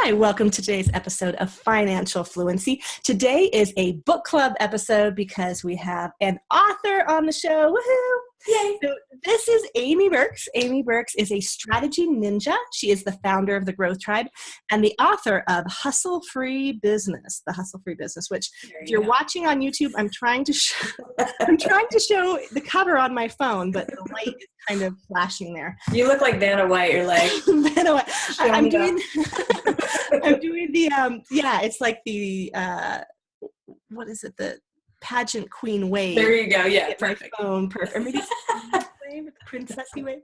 Hi, welcome to today's episode of Financial Fluency. Today is a book club episode because we have an author on the show. Woohoo! Yay! So this is Amy Birks. Amy Birks is a strategy ninja. She is the founder of the Growth Tribe and the author of Hustle Free Business, the Hustle Free Business, which if you're watching on YouTube, I'm trying to show the cover on my phone, but the light is kind of flashing there. You look like Vanna White. You're like Vanna White. I'm doing the it's like the what is it, the pageant queen wave. There you go. Yeah, perfect. Perfect. Or maybe wave, princessy wave.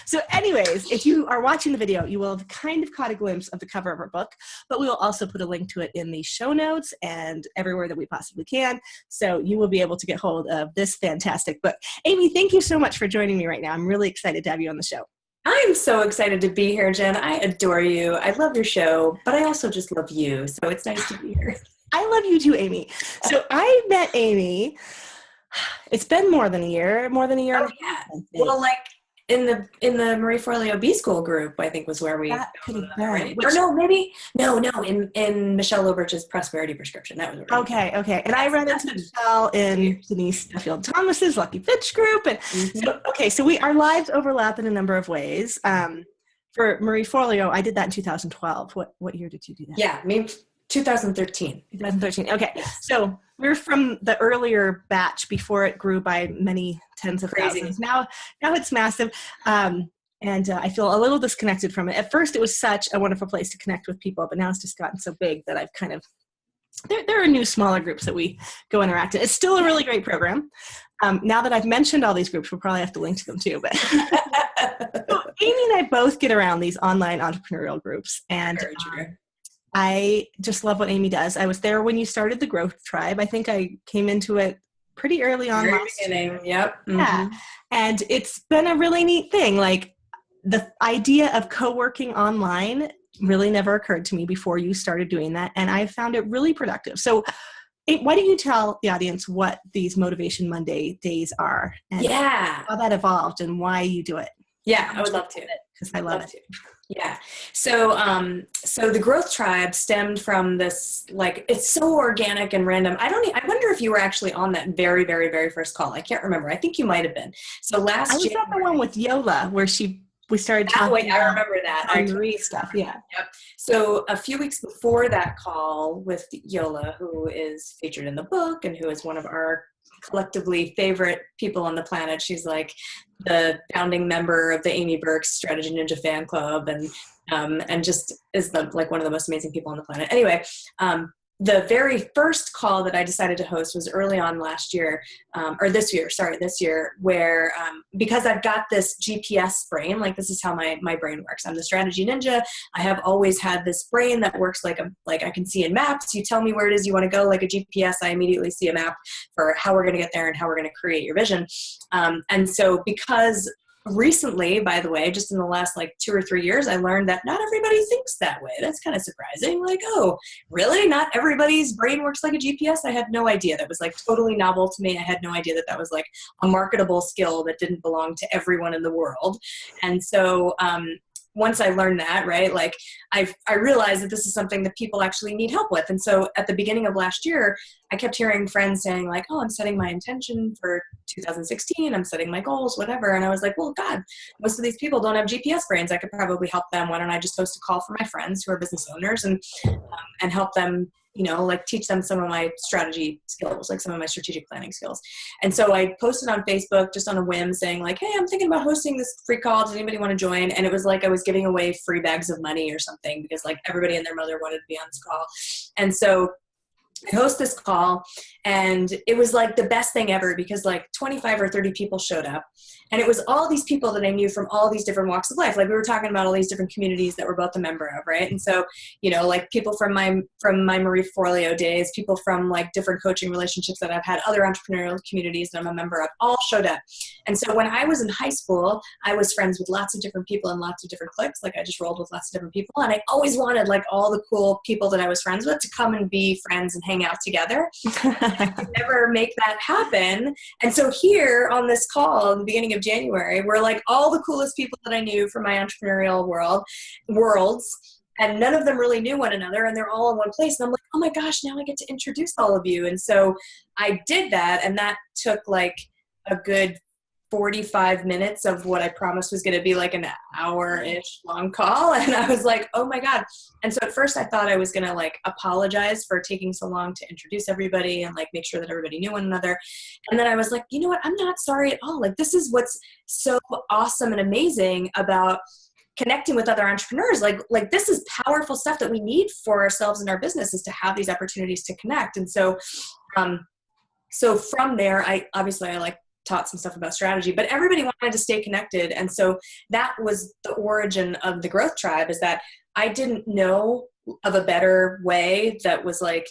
So anyways, if you are watching the video, you will have kind of caught a glimpse of the cover of our book, but we will also put a link to it in the show notes and everywhere that we possibly can. So you will be able to get hold of this fantastic book. Amy, thank you so much for joining me right now. I'm really excited to have you on the show. I'm so excited to be here, Jen. I adore you. I love your show, but I also just love you. So it's nice to be here. I love you too, Amy. So I met Amy, it's been more than a year. Oh, yeah. Well, like in the Marie Forleo B School group, I think was where we. That could have been. Right? Or no, maybe in Michelle Loberich's Prosperity Prescription. That was okay. And I ran into Michelle in Denise Duffield Thomas's Lucky Fitch group, and so our lives overlap in a number of ways. For Marie Forleo, I did that in 2012. What year did you do that? Yeah, maybe 2013. 2013. Okay. So we're from the earlier batch before it grew by many tens of thousands. Now it's massive. And I feel a little disconnected from it. At first, it was such a wonderful place to connect with people, but now it's just gotten so big that I've kind of, there are new smaller groups that we go interact in. It's still a really great program. Now that I've mentioned all these groups, we'll probably have to link to them too. But so Amy and I both get around these online entrepreneurial groups, and I just love what Amy does. I was there when you started the Growth Tribe. I think I came into it pretty early on. Very beginning. Yep. Mm-hmm. Yeah. And it's been a really neat thing. Like the idea of co-working online really never occurred to me before you started doing that. And I found it really productive. So why don't you tell the audience what these Motivation Monday days are and how that evolved and why you do it? Yeah, I would love to. Because I love it. Yeah. So the Growth Tribe stemmed from this, like, it's so organic and random. I wonder if you were actually on that very, very, very first call. I can't remember. I think you might've been. So I was at the one with Yola where we started talking I remember that. On Marie stuff. Yeah. Yep. So a few weeks before that call with Yola, who is featured in the book and who is one of our collectively favorite people on the planet. She's like the founding member of the Amy Birks Strategy Ninja fan club and just is like one of the most amazing people on the planet. Anyway, the very first call that I decided to host was early on last year, this year, where because I've got this GPS brain, like this is how my brain works. I'm the strategy ninja. I have always had this brain that works like I can see in maps. You tell me where it is you want to go, like a GPS, I immediately see a map for how we're going to get there and how we're going to create your vision. And so because recently, by the way, just in the last 2 or 3 years, I learned that not everybody thinks that way. That's kind of surprising. Like, oh, really? Not everybody's brain works like a GPS? I had no idea. That was totally novel to me. I had no idea that was a marketable skill that didn't belong to everyone in the world. And so, once I learned that, right, I realized that this is something that people actually need help with. And so at the beginning of last year, I kept hearing friends saying oh, I'm setting my intention for 2016. I'm setting my goals, whatever. And I was like, well, God, most of these people don't have GPS brains. I could probably help them. Why don't I just host a call for my friends who are business owners and help them, teach them some of my strategy skills, some of my strategic planning skills. And so I posted on Facebook just on a whim saying hey, I'm thinking about hosting this free call. Does anybody want to join? And it was I was giving away free bags of money or something because everybody and their mother wanted to be on this call. And so I host this call and it was the best thing ever because 25 or 30 people showed up and it was all these people that I knew from all these different walks of life. We were talking about all these different communities that we're both a member of, right? And so, people from my Marie Forleo days, people from different coaching relationships that I've had, other entrepreneurial communities that I'm a member of, all showed up. And so when I was in high school, I was friends with lots of different people and lots of different cliques. I just rolled with lots of different people. And I always wanted all the cool people that I was friends with to come and be friends and hang out together. I could never make that happen. And so here on this call in the beginning of January, where all the coolest people that I knew from my entrepreneurial worlds and none of them really knew one another, and they're all in one place. And I'm like, oh my gosh, now I get to introduce all of you. And so I did that, and that took like a good 45 minutes of what I promised was going to be like an hour-ish long call. And I was like, oh my God. And so at first I thought I was going to like apologize for taking so long to introduce everybody and like make sure that everybody knew one another. And then I was like, you know what? I'm not sorry at all. Like, this is what's so awesome and amazing about connecting with other entrepreneurs. Like this is powerful stuff that we need for ourselves and our business, is to have these opportunities to connect. And so, so from there, I like taught some stuff about strategy, but everybody wanted to stay connected. And so that was the origin of the Growth Tribe, is that I didn't know of a better way that was like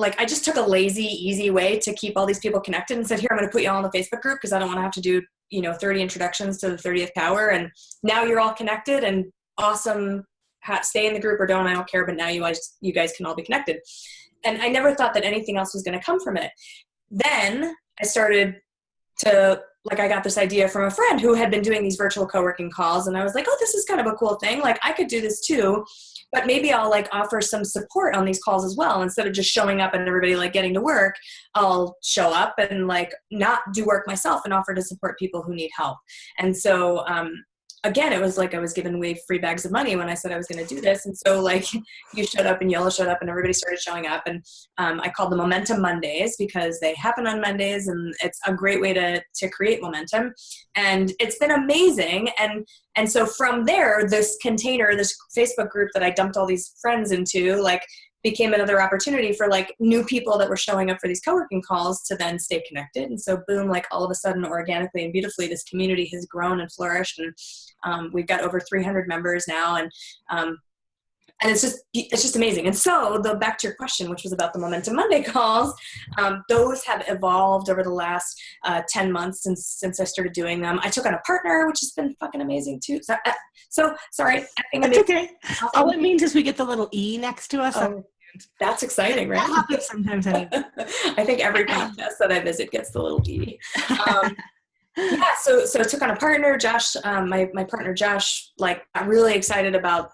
I just took a lazy, easy way to keep all these people connected and said, here, I'm going to put you all in the Facebook group because I don't want to have to do, 30 introductions to the 30th power. And now you're all connected and awesome. Stay in the group or don't, I don't care. But now you guys can all be connected. And I never thought that anything else was going to come from it. Then I started to, I got this idea from a friend who had been doing these virtual co-working calls. And I was like, oh, this is kind of a cool thing. Like, I could do this too, but maybe I'll offer some support on these calls as well. Instead of just showing up and everybody getting to work, I'll show up and not do work myself and offer to support people who need help. And so, again, it was like I was giving away free bags of money when I said I was going to do this. And so you showed up and Yola showed up and everybody started showing up. And I called them Momentum Mondays because they happen on Mondays, and it's a great way to create momentum. And it's been amazing. And so from there, this container, this Facebook group that I dumped all these friends into, became another opportunity for new people that were showing up for these co-working calls to then stay connected. And so boom, all of a sudden, organically and beautifully, this community has grown and flourished. And we've got over 300 members now. And it's just amazing. And so back to your question, which was about the Momentum Monday calls, those have evolved over the last 10 months since I started doing them. I took on a partner, which has been fucking amazing too. So sorry. That's okay. Awesome. All it means is we get the little E next to us. Oh, that's exciting, right? That happens sometimes. Anyway. I think every podcast that I visit gets the little E. Yeah, so I took on a partner, Josh, my partner Josh, got really excited about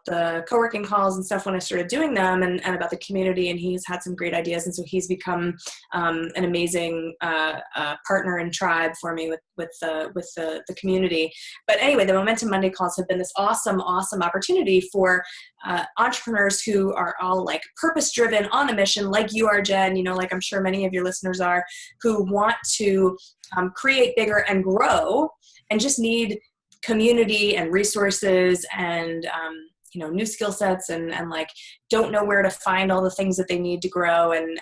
the co-working calls and stuff when I started doing them, and about the community, and he's had some great ideas, and so he's become an amazing partner and tribe for me with the community. But anyway, the Momentum Monday calls have been this awesome opportunity for entrepreneurs who are all purpose-driven, on a mission, like you are, Jen, I'm sure many of your listeners are, who want to create bigger and grow, and just need community and resources and new skill sets, and don't know where to find all the things that they need to grow, and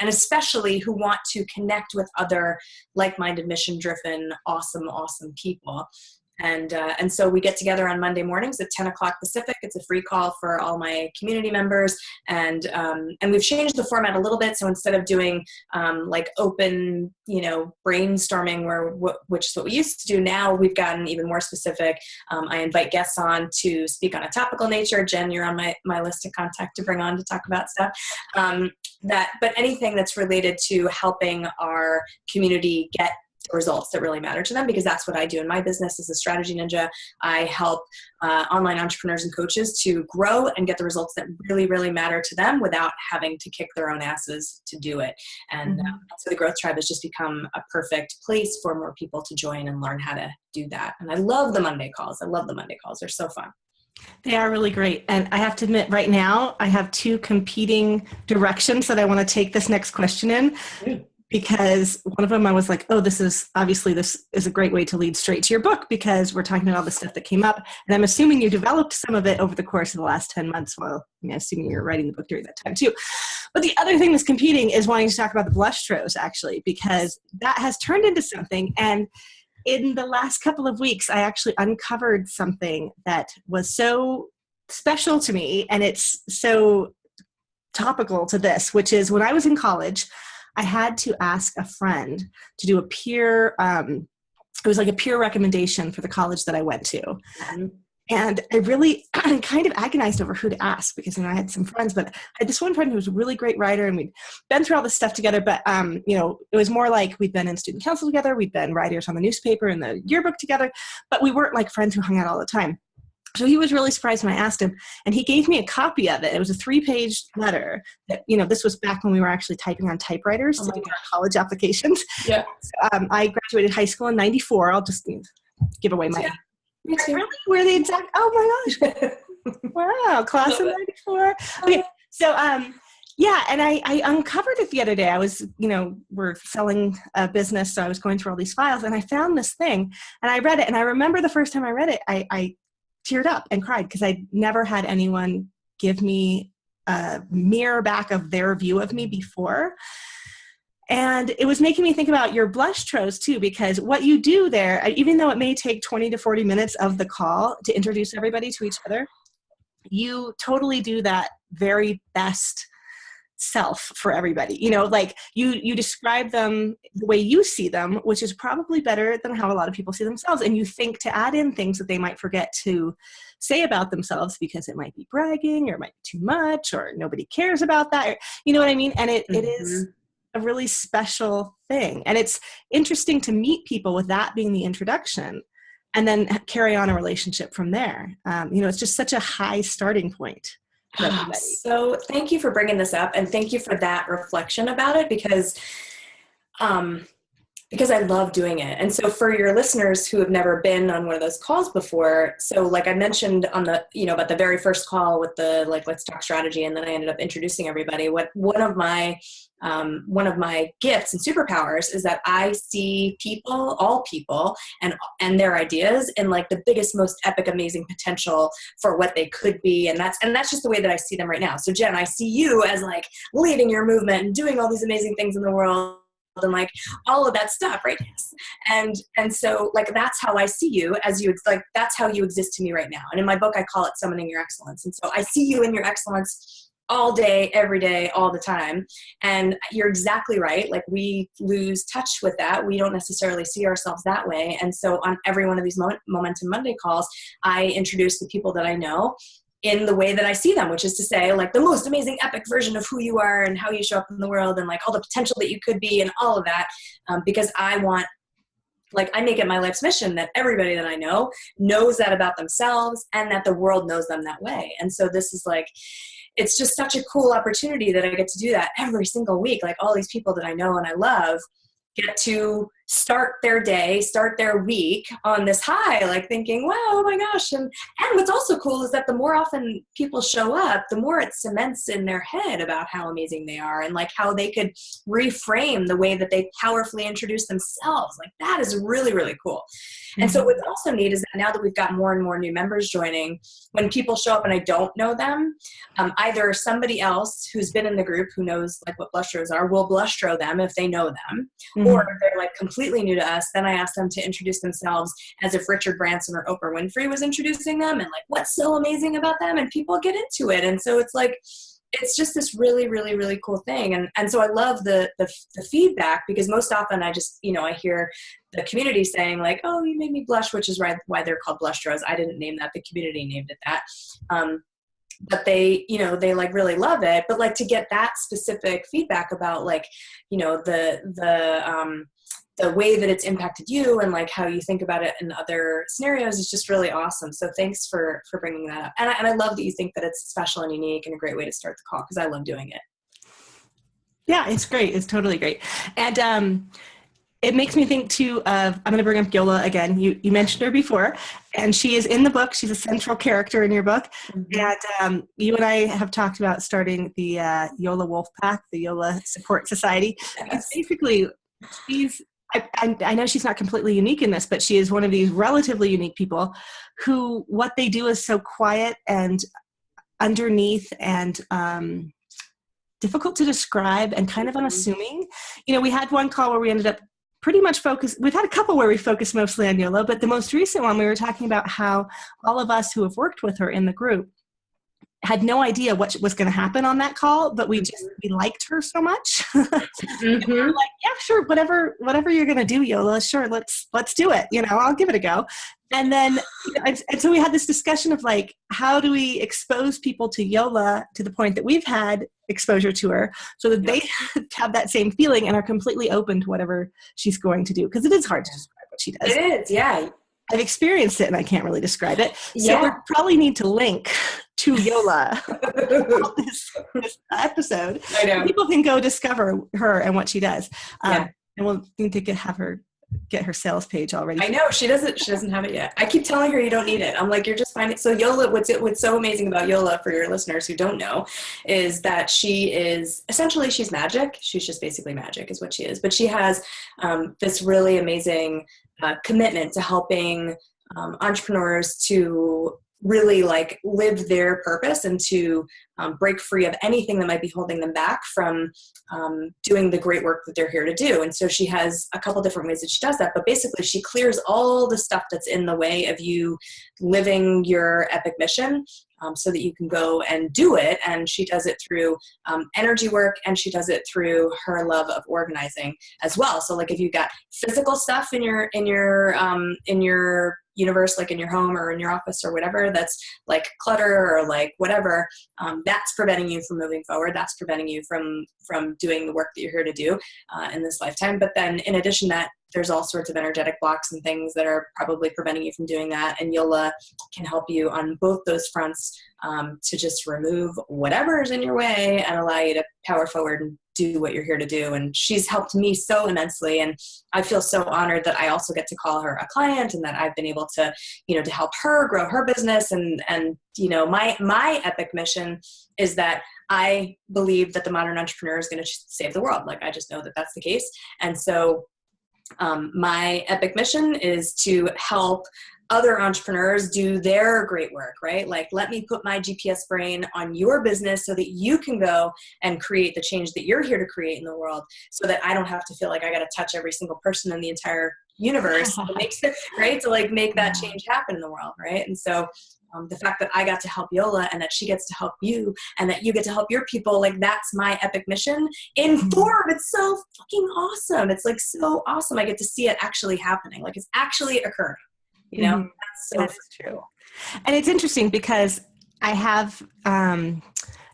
especially who want to connect with other like-minded, mission-driven, awesome people. And so we get together on Monday mornings at 10 o'clock Pacific. It's a free call for all my community members. And we've changed the format a little bit. So instead of doing open, brainstorming which is what we used to do, now we've gotten even more specific. I invite guests on to speak on a topical nature. Jen, you're on my list to contact to bring on to talk about stuff. But anything that's related to helping our community get results that really matter to them, because that's what I do in my business as a strategy ninja. I help online entrepreneurs and coaches to grow and get the results that really, really matter to them without having to kick their own asses to do it. And so the Growth Tribe has just become a perfect place for more people to join and learn how to do that. And I love the Monday calls. They're so fun. They are really great. And I have to admit, right now, I have two competing directions that I want to take this next question in. Because one of them I was like, oh, this is a great way to lead straight to your book, because we're talking about all the stuff that came up. And I'm assuming you developed some of it over the course of the last 10 months. Well, I'm assuming you're writing the book during that time too. But the other thing that's competing is wanting to talk about the blush throws, actually, because that has turned into something. And in the last couple of weeks, I actually uncovered something that was so special to me. And it's so topical to this, which is when I was in college, I had to ask a friend to do a peer, it was like a peer recommendation for the college that I went to. Mm-hmm. And I really kind of agonized over who to ask, because I had some friends, but I had this one friend who was a really great writer, and we'd been through all this stuff together. But, it was more like we'd been in student council together. We'd been writers on the newspaper and the yearbook together, but we weren't like friends who hung out all the time. So he was really surprised when I asked him, and he gave me a copy of it. It was a 3-page letter that, this was back when we were actually typing on typewriters to do our college applications. Yeah. So, I graduated high school in 94. I'll just give away my, really? Where the exact, oh my gosh. Wow. Class of 94. Okay. So, yeah, and I uncovered it the other day. I was, we're selling a business, so I was going through all these files, and I found this thing, and I read it, and I remember the first time I read it, I teared up and cried because I'd never had anyone give me a mirror back of their view of me before. And it was making me think about your blush tros too, because what you do there, even though it may take 20 to 40 minutes of the call to introduce everybody to each other, you totally do that very best self for everybody. Like you describe them the way you see them, which is probably better than how a lot of people see themselves. And you think to add in things that they might forget to say about themselves because it might be bragging or it might be too much or nobody cares about that. Or, you know what I mean? And it is a really special thing. And it's interesting to meet people with that being the introduction and then carry on a relationship from there. It's just such a high starting point. So thank you for bringing this up, and thank you for that reflection about it, because I love doing it. And so for your listeners who have never been on one of those calls before, so like I mentioned on the, about the very first call with the, let's talk strategy. And then I ended up introducing everybody. One of my gifts and superpowers is that I see all people and their ideas in the biggest, most epic, amazing potential for what they could be. And that's just the way that I see them right now. So Jen, I see you as leading your movement and doing all these amazing things in the world and all of that stuff, right? And so that's how I see you, as you that's how you exist to me right now. And in my book I call it summoning your excellence. And so I see you in your excellence all day, every day, all the time. And you're exactly right. We lose touch with that. We don't necessarily see ourselves that way. And so on every one of these Momentum Monday calls, I introduce the people that I know in the way that I see them, which is to say the most amazing epic version of who you are and how you show up in the world and all the potential that you could be and all of that. Because I want, I make it my life's mission that everybody that I know knows that about themselves and that the world knows them that way. And so this is it's just such a cool opportunity that I get to do that every single week. All these people that I know and I love get to start their day, start their week on this high, thinking, wow, oh my gosh. And what's also cool is that the more often people show up, the more it cements in their head about how amazing they are and how they could reframe the way that they powerfully introduce themselves. That is really, really cool. Mm-hmm. And so what's also neat is that now that we've got more and more new members joining, when people show up and I don't know them, either somebody else who's been in the group who knows what blush throws are will blush throw them if they know them, mm-hmm. or if they're completely new to us, then I ask them to introduce themselves as if Richard Branson or Oprah Winfrey was introducing them and what's so amazing about them, and people get into it. And so it's it's just this really, really, really cool thing. And so I love the feedback, because most often I just, I hear the community saying oh, you made me blush, which is why they're called blush throws. I didn't name that, the community named it that. But they, they really love it. But to get that specific feedback about the way that it's impacted you and how you think about it in other scenarios is just really awesome. So thanks for bringing that up. And I love that you think that it's special and unique and a great way to start the call, because I love doing it. Yeah, it's great. It's totally great. And it makes me think too of, I'm going to bring up Yola again. You mentioned her before, and she is in the book. She's a central character in your book. Mm-hmm. And you and I have talked about starting the Yola Wolfpack, the Yola Support Society. Yes. Basically, I know she's not completely unique in this, but she is one of these relatively unique people who what they do is so quiet and underneath and difficult to describe and kind of unassuming. We had one call where we ended up pretty much focused. We've had a couple where we focused mostly on Yola, but the most recent one, we were talking about how all of us who have worked with her in the group had no idea what was going to happen on that call, but we liked her so much. Mm-hmm. We were yeah, sure, whatever you're going to do, Yola, sure, let's do it. I'll give it a go. And then, and so we had this discussion of how do we expose people to Yola to the point that we've had exposure to her, so that they have that same feeling and are completely open to whatever she's going to do, because it is hard to describe what she does. It is, yeah. I've experienced it and I can't really describe it. So Yeah. we probably need to link to Yola this episode. I know. So people can go discover her and what she does. Yeah. And we'll need to get her sales page already. I know she doesn't have it yet. I keep telling her you don't need it. I'm like, you're just fine. So Yola, what's so amazing about Yola, for your listeners who don't know, is that she's magic. She's just basically magic is what she is. But she has this really amazing commitment to helping entrepreneurs to really like live their purpose and to break free of anything that might be holding them back from doing the great work that they're here to do. And so she has a couple different ways that she does that, but basically she clears all the stuff that's in the way of you living your epic mission, so that you can go and do it. And she does it through energy work, and she does it through her love of organizing as well. So like if you've got physical stuff in your universe, like in your home or in your office or whatever, that's like clutter or like whatever, that's preventing you from moving forward. That's preventing you from doing the work that you're here to do in this lifetime. But then in addition to that, there's all sorts of energetic blocks and things that are probably preventing you from doing that. And Yola can help you on both those fronts to just remove whatever is in your way and allow you to power forward and do what you're here to do. And she's helped me so immensely. And I feel so honored that I also get to call her a client and that I've been able to, to help her grow her business. And my epic mission is that I believe that the modern entrepreneur is going to save the world. Like, I just know that that's the case. And so my epic mission is to help other entrepreneurs do their great work, right? Like, let me put my GPS brain on your business so that you can go and create the change that you're here to create in the world, so that I don't have to feel like I got to touch every single person in the entire universe to make it, right? To like make that change happen in the world, right? And so the fact that I got to help Yola and that she gets to help you and that you get to help your people, like, that's my epic mission in form. It's so fucking awesome. It's like so awesome. I get to see it actually happening. Like, it's actually occurring, That's true. And it's interesting because I have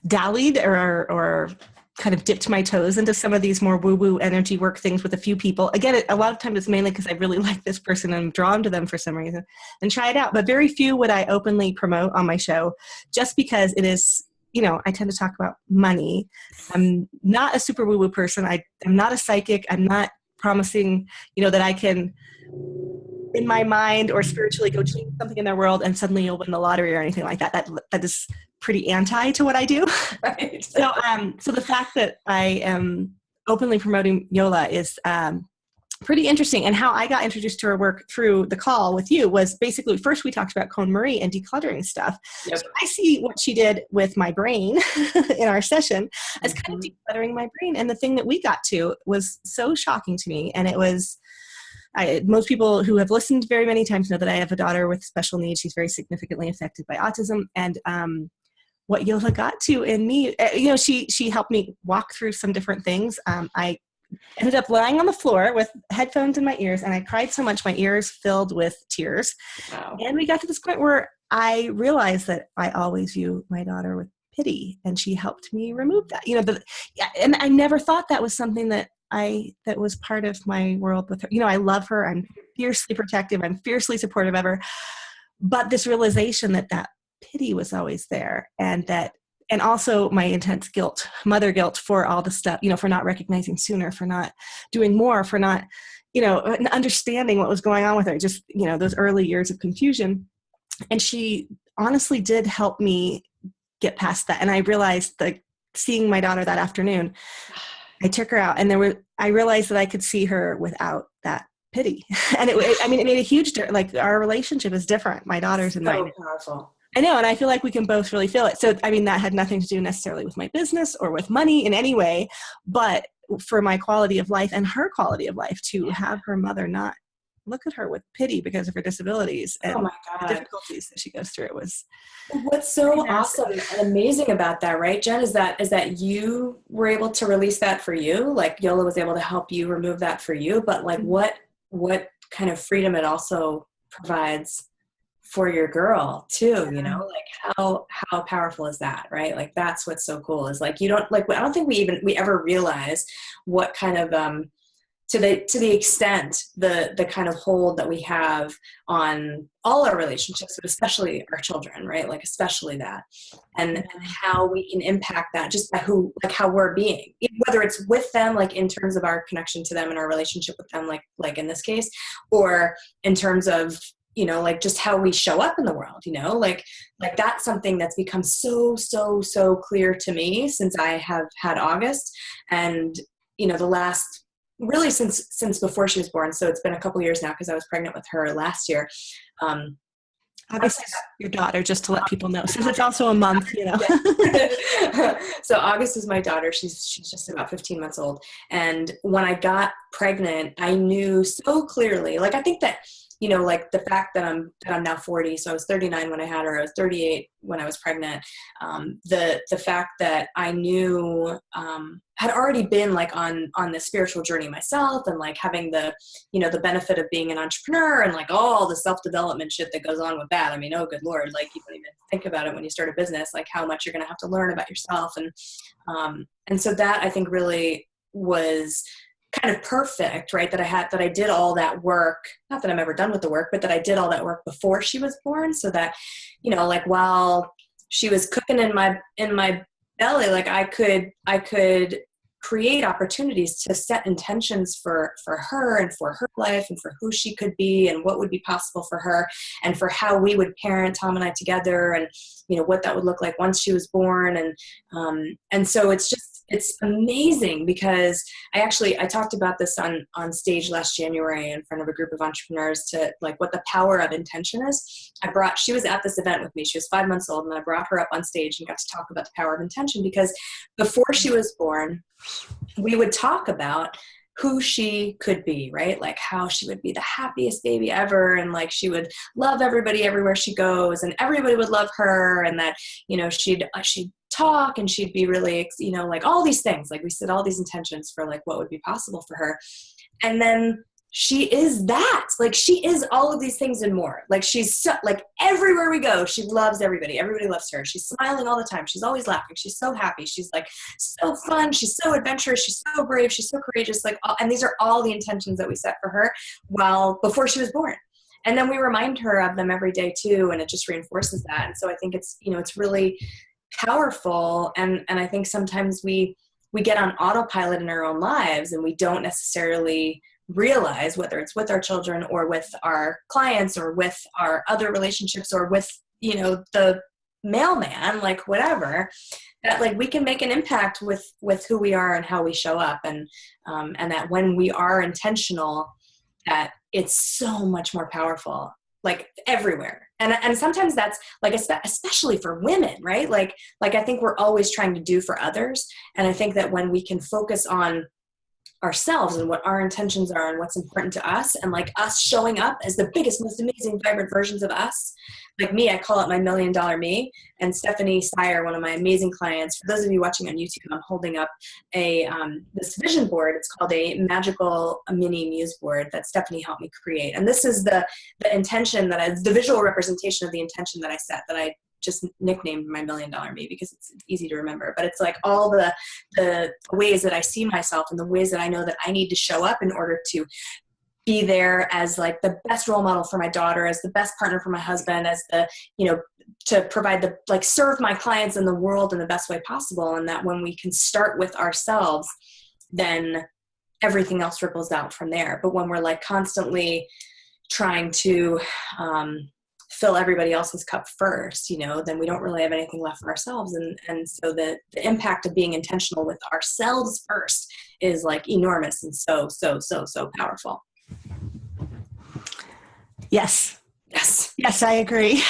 dallied or kind of dipped my toes into some of these more woo-woo energy work things with a few people. Again, a lot of times it's mainly because I really like this person and I'm drawn to them for some reason and try it out. But very few would I openly promote on my show, just because it is, I tend to talk about money. I'm not a super woo-woo person. I'm not a psychic. I'm not promising, that I can, in my mind or spiritually, go change something in their world and suddenly you'll win the lottery or anything like that. That is pretty anti to what I do. Right. So the fact that I am openly promoting Yola is pretty interesting. And how I got introduced to her work through the call with you was basically, first we talked about Cone Marie and decluttering stuff. Yep. So I see what she did with my brain in our session as kind of decluttering my brain. And the thing that we got to was so shocking to me. And it was, most people who have listened very many times know that I have a daughter with special needs. She's very significantly affected by autism. And what Yola got to in me, she helped me walk through some different things. I ended up lying on the floor with headphones in my ears, and I cried so much my ears filled with tears. Wow. And we got to this point where I realized that I always view my daughter with pity, and she helped me remove that. And I never thought that was something that was part of my world with her. I love her. I'm fiercely protective. I'm fiercely supportive of her. But this realization that pity was always there, and also my intense guilt, mother guilt for all the stuff, for not recognizing sooner, for not doing more, for not, understanding what was going on with her, just, those early years of confusion. And she honestly did help me get past that. And I realized, like, seeing my daughter that afternoon, I took her out and I realized that I could see her without that pity. And it made a huge difference. Like, our relationship is different. My daughter's and mine. So powerful. I know. And I feel like we can both really feel it. So, that had nothing to do necessarily with my business or with money in any way, but for my quality of life and her quality of life, to have her mother not look at her with pity because of her disabilities and the difficulties that she goes through. It was. What's so awesome and amazing about that, right, Jen, is that you were able to release that for you. Like, Yola was able to help you remove that for you, but like what kind of freedom it also provides for your girl too, like how powerful is that, right? Like, that's what's so cool, is like, I don't think we ever realize what kind of to the extent the kind of hold that we have on all our relationships, but especially our children, right? Like especially that, and how we can impact that just by how we're being, whether it's with them, like in terms of our connection to them and our relationship with them, like in this case, or in terms of, you know, like just how we show up in the world, you know, like that's something that's become so clear to me since I have had August, and, you know, the last, really since before she was born. So it's been a couple years now, because I was pregnant with her last year. August is your daughter, just to let people know, since it's also a month, you know. So August is my daughter. She's just about 15 months old. And when I got pregnant, I knew so clearly, like, I think that, you know, like the fact that I'm now 40, so I was 39 when I had her, I was 38 when I was pregnant. The fact that I knew, had already been like on the spiritual journey myself, and like having the, you know, the benefit of being an entrepreneur and like all the self-development shit that goes on with that. I mean, oh good Lord, like you don't even think about it when you start a business, like how much you're going to have to learn about yourself. And so that I think really was kind of perfect, right? That I did all that work, not that I'm ever done with the work, but that I did all that work before she was born, so that, you know, like while she was cooking in my belly, like I could create opportunities to set intentions for her and for her life and for who she could be and what would be possible for her and for how we would parent, Tom and I together, and, you know, what that would look like once she was born. And so it's amazing, because I talked about this on stage last January in front of a group of entrepreneurs, to like what the power of intention is. She was at this event with me. She was 5 months old, and I brought her up on stage and got to talk about the power of intention, because before she was born, we would talk about who she could be, right? Like how she would be the happiest baby ever, and like she would love everybody everywhere she goes, and everybody would love her, and that, you know, she'd talk, and she'd be really, you know, like all these things, like we set all these intentions for like what would be possible for her. And then she is that, like she is all of these things and more. Like she's so, like everywhere we go, she loves everybody loves her, she's smiling all the time, she's always laughing, she's so happy, she's like so fun, she's so adventurous, she's so brave, she's so courageous, like and these are all the intentions that we set for her before she was born. And then we remind her of them every day too, and it just reinforces that. And so I think it's, you know, it's really powerful. And I think sometimes we get on autopilot in our own lives, and we don't necessarily realize, whether it's with our children or with our clients or with our other relationships or with, you know, the mailman, like whatever, that like we can make an impact with who we are and how we show up. And that when we are intentional, that it's so much more powerful, like everywhere. And sometimes that's like, especially for women, right? Like I think we're always trying to do for others. And I think that when we can focus on ourselves and what our intentions are and what's important to us, and like us showing up as the biggest, most amazing, vibrant versions of us. Like me, I call it my $1 million me. And Stephanie Sire, one of my amazing clients, for those of you watching on YouTube, I'm holding up this vision board. It's called a magical mini muse board that Stephanie helped me create. And this is the intention the visual representation of the intention that I set, that I just nicknamed my $1 million me, because it's easy to remember. But it's like all the ways that I see myself and the ways that I know that I need to show up in order to be there as like the best role model for my daughter, as the best partner for my husband, as the, you know, to provide serve my clients in the world in the best way possible. And that when we can start with ourselves, then everything else ripples out from there. But when we're like constantly trying to fill everybody else's cup first, you know, then we don't really have anything left for ourselves. And so the impact of being intentional with ourselves first is like enormous and so powerful. Yes, I agree.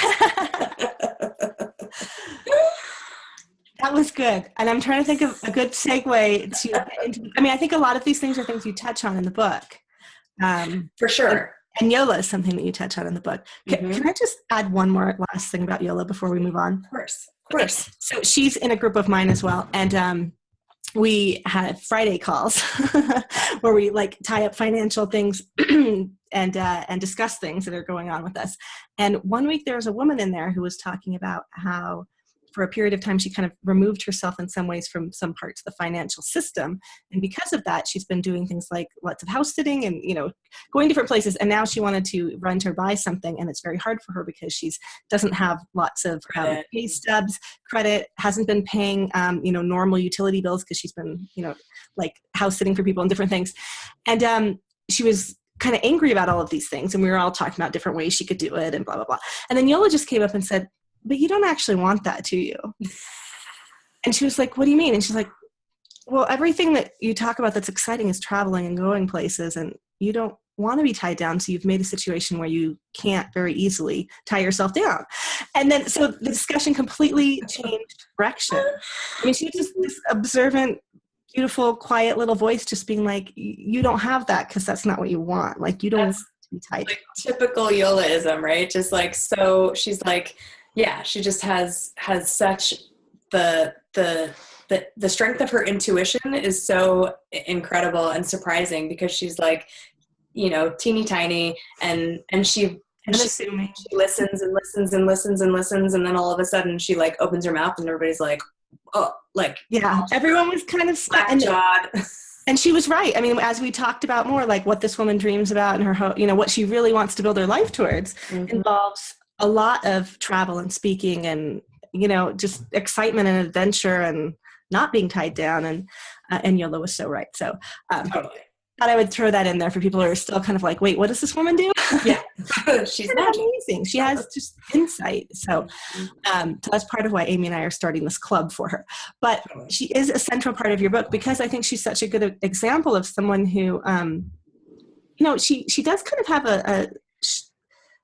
That was good. And I'm trying to think of a good segue to, I mean, I think a lot of these things are things you touch on in the book. For sure. And Yola is something that you touch on in the book. Can I just add one more last thing about Yola before we move on? Of course. So she's in a group of mine as well. And we had Friday calls where we like tie up financial things and discuss things that are going on with us. And one week there was a woman in there who was talking about how for a period of time, she kind of removed herself in some ways from some parts of the financial system. And because of that, she's been doing things like lots of house sitting and, going different places. And now she wanted to rent or buy something. And it's very hard for her because she doesn't have lots of pay stubs, credit, hasn't been paying, normal utility bills because she's been, like house sitting for people and different things. And she was kind of angry about all of these things. And we were all talking about different ways she could do it and blah, blah, blah. And then Yola just came up and said, but you don't actually want that, do you? And she was like, what do you mean? And she's like, well, everything that you talk about that's exciting is traveling and going places, and you don't want to be tied down. So you've made a situation where you can't very easily tie yourself down. And then, so the discussion completely changed direction. I mean, she was just this observant, beautiful, quiet little voice just being like, you don't have that because that's not what you want. Like, you don't want to be tied. Like typical Yolaism, right? Just like, so she's like, yeah, she just has such the strength of her intuition is so incredible and surprising, because she's like, teeny tiny, and she listens and listens and listens and listens, and then all of a sudden she like opens her mouth and everybody's like, oh, like, yeah, everyone was kind of slack-jawed. And she was right. I mean, as we talked about more, like what this woman dreams about and her, what she really wants to build her life towards involves a lot of travel and speaking and, just excitement and adventure and not being tied down. And Yola was so right. So Totally. Thought I would throw that in there for people who are still kind of like, wait, what does this woman do? Yeah, she's amazing. She has just insight. So that's part of why Amy and I are starting this club for her. But she is a central part of your book because I think she's such a good example of someone who, she does kind of have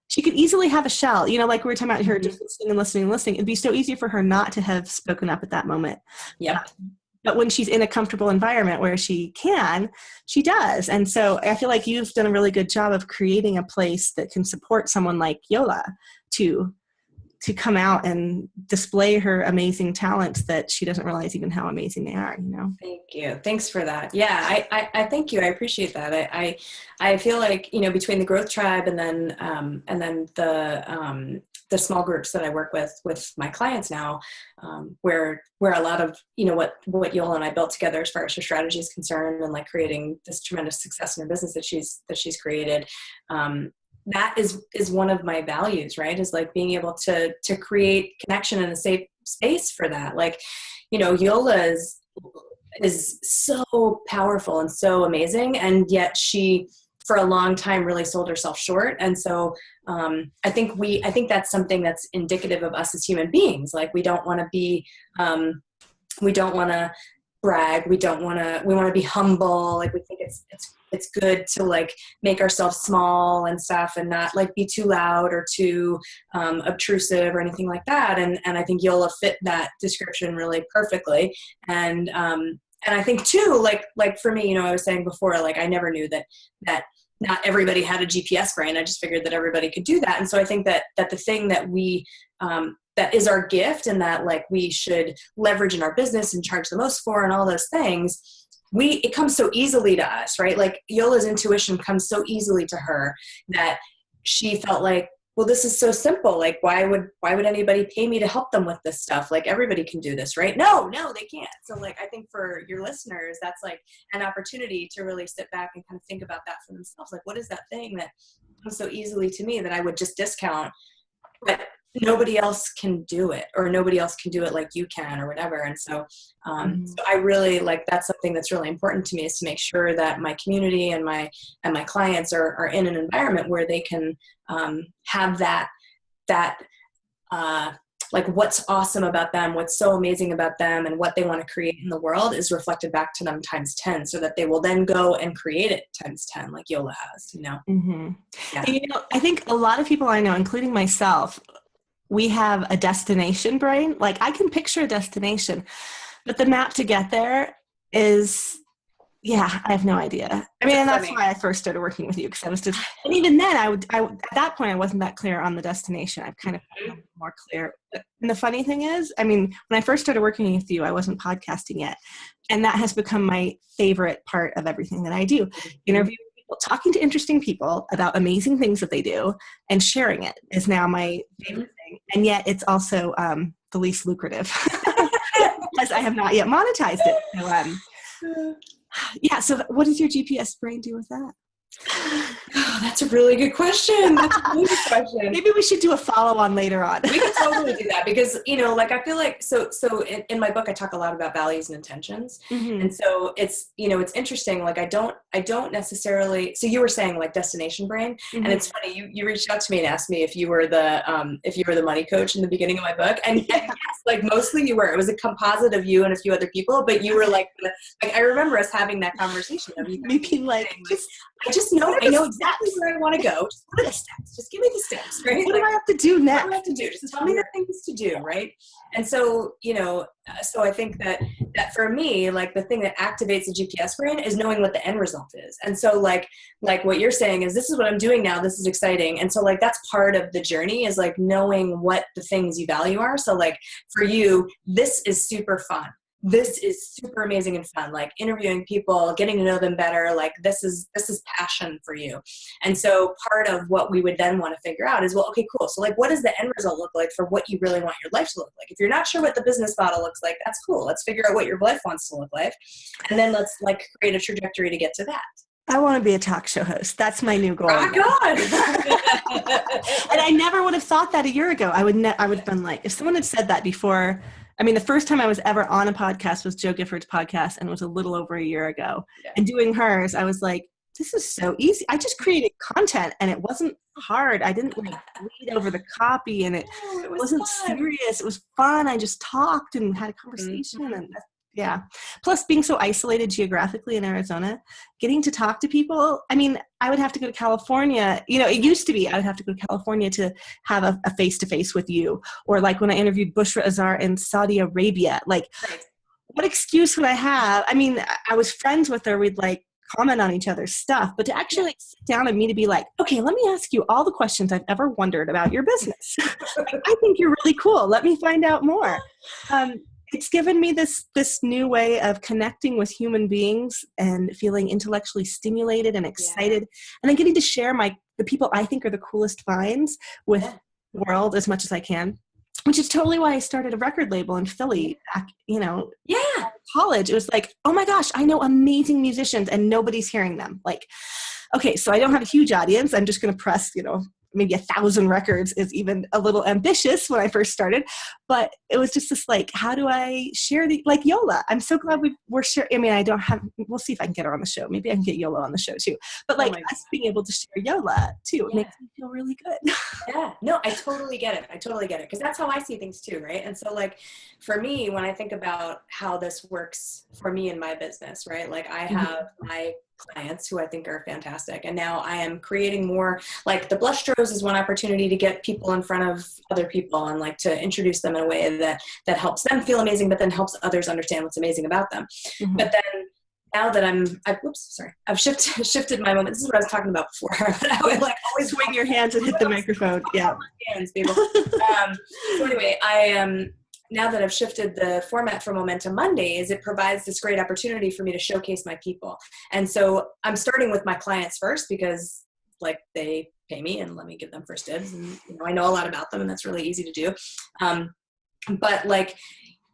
she could easily have a shell, like we were talking about her just listening and listening. It'd be so easy for her not to have spoken up at that moment. Yeah. But when she's in a comfortable environment where she can, she does. And so I feel like you've done a really good job of creating a place that can support someone like Yola to come out and display her amazing talents that she doesn't realize even how amazing they are, Thank you. Thanks for that. Yeah, I thank you. I appreciate that. I feel like, between the Growth Tribe and then the small groups that I work with my clients now, where a lot of, what Yola and I built together as far as her strategy is concerned, and like creating this tremendous success in her business that she's created. That is one of my values, right? Is like being able to create connection in a safe space for that. Like, Yola is so powerful and so amazing. And yet she, for a long time, really sold herself short. And so I think that's something that's indicative of us as human beings. Like, we don't want to be, we don't want to brag. We want to be humble. Like, we think it's good to like make ourselves small and stuff and not like be too loud or too obtrusive or anything like that. And I think Yola fit that description really perfectly. And I think too, like for me, I was saying before, like I never knew that not everybody had a GPS brain. I just figured that everybody could do that. And so I think that the thing that we, that is our gift and that like we should leverage in our business and charge the most for and all those things, it comes so easily to us, right? Like Yola's intuition comes so easily to her that she felt like, well, this is so simple. Like, why would anybody pay me to help them with this stuff? Like, everybody can do this, right? No, they can't. So like, I think for your listeners, that's like an opportunity to really sit back and kind of think about that for themselves. Like, what is that thing that comes so easily to me that I would just discount, but nobody else can do it, or nobody else can do it like you can, or whatever. And so, so I really like, that's something that's really important to me, is to make sure that my community and my clients are in an environment where they can have that like what's awesome about them, what's so amazing about them, and what they want to create in the world is reflected back to them times 10, so that they will then go and create it times 10, like Yola has, Yeah. And, I think a lot of people I know, including myself, we have a destination brain. Like, I can picture a destination, but the map to get there is, I have no idea. I mean, and that's why I first started working with you, because I was just, and even then at that point, I wasn't that clear on the destination. I've kind of become more clear. And the funny thing is, I mean, when I first started working with you, I wasn't podcasting yet. And that has become my favorite part of everything that I do. Interviewing people, talking to interesting people about amazing things that they do, and sharing it is now my favorite thing. And yet it's also, the least lucrative because I have not yet monetized it. So, yeah. So what does your GPS brain do with that? Oh, that's a really good question. That's a really good question. Maybe we should do a follow-on later on. We can totally do that because, like, I feel like, so in my book, I talk a lot about values and intentions. Mm-hmm. And so it's, it's interesting. Like, I don't necessarily, so you were saying like destination brain, mm-hmm. and it's funny, you reached out to me and asked me if you were the money coach in the beginning of my book. And yes, like mostly you were. It was a composite of you and a few other people, but you were like I remember us having that conversation of you maybe like, I know exactly where I want to go. Just what are the steps? Just give me the steps, right? What do I have to do next? What do I have to do? Just tell me the things to do, right? And so, so I think that for me, like the thing that activates the GPS brain is knowing what the end result is. And so like what you're saying is, this is what I'm doing now. This is exciting. And so like, that's part of the journey, is like knowing what the things you value are. So like for you, this is super fun. This is super amazing and fun, like interviewing people, getting to know them better. Like this is passion for you. And so part of what we would then want to figure out is, well, okay, cool. So like, what does the end result look like for what you really want your life to look like? If you're not sure what the business model looks like, that's cool. Let's figure out what your life wants to look like. And then let's like create a trajectory to get to that. I want to be a talk show host. That's my new goal. Oh God. And I never would have thought that a year ago. I would have been like, if someone had said that before. I mean, the first time I was ever on a podcast was Joe Gifford's podcast, and it was a little over a year ago. Yeah. And doing hers, I was like, this is so easy. I just created content, and it wasn't hard. I didn't like read over the copy, and it wasn't serious. It was fun. I just talked and had a conversation. Mm-hmm. And yeah. Plus, being so isolated geographically in Arizona, getting to talk to people. I mean, I would have to go to California. It used to be I would have to go to California to have a face-to-face with you. Or like when I interviewed Bushra Azhar in Saudi Arabia, like what excuse would I have? I mean, I was friends with her. We'd like comment on each other's stuff, but to actually like sit down and me to be like, okay, let me ask you all the questions I've ever wondered about your business. I think you're really cool. Let me find out more. It's given me this new way of connecting with human beings and feeling intellectually stimulated and excited, and then getting to share the people I think are the coolest finds with the world as much as I can, which is totally why I started a record label in Philly back, college. It was like, oh my gosh, I know amazing musicians and nobody's hearing them. Like, okay, so I don't have a huge audience. I'm just going to press, maybe 1,000 records is even a little ambitious when I first started, but it was just this like, how do I share like Yola? I'm so glad we're sharing. I mean, we'll see if I can get her on the show. Maybe I can get Yola on the show too. But like us being able to share Yola too, it makes me feel really good. Yeah, no, I totally get it. Because that's how I see things too, right? And so like, for me, when I think about how this works for me in my business, right? Like I have my clients who I think are fantastic. And now I am creating more, like the Blush Dros is one opportunity to get people in front of other people and like to introduce them in a way that helps them feel amazing, but then helps others understand what's amazing about them. Mm-hmm. But then now that I've shifted my moment. This is what I was talking about before. But I would like always swing your hands and hit the microphone. Yeah. Hands, people. So anyway, now that I've shifted the format for Momentum Mondays, it provides this great opportunity for me to showcase my people. And so I'm starting with my clients first because like they pay me and let me give them first dibs. And I know a lot about them and that's really easy to do. But like,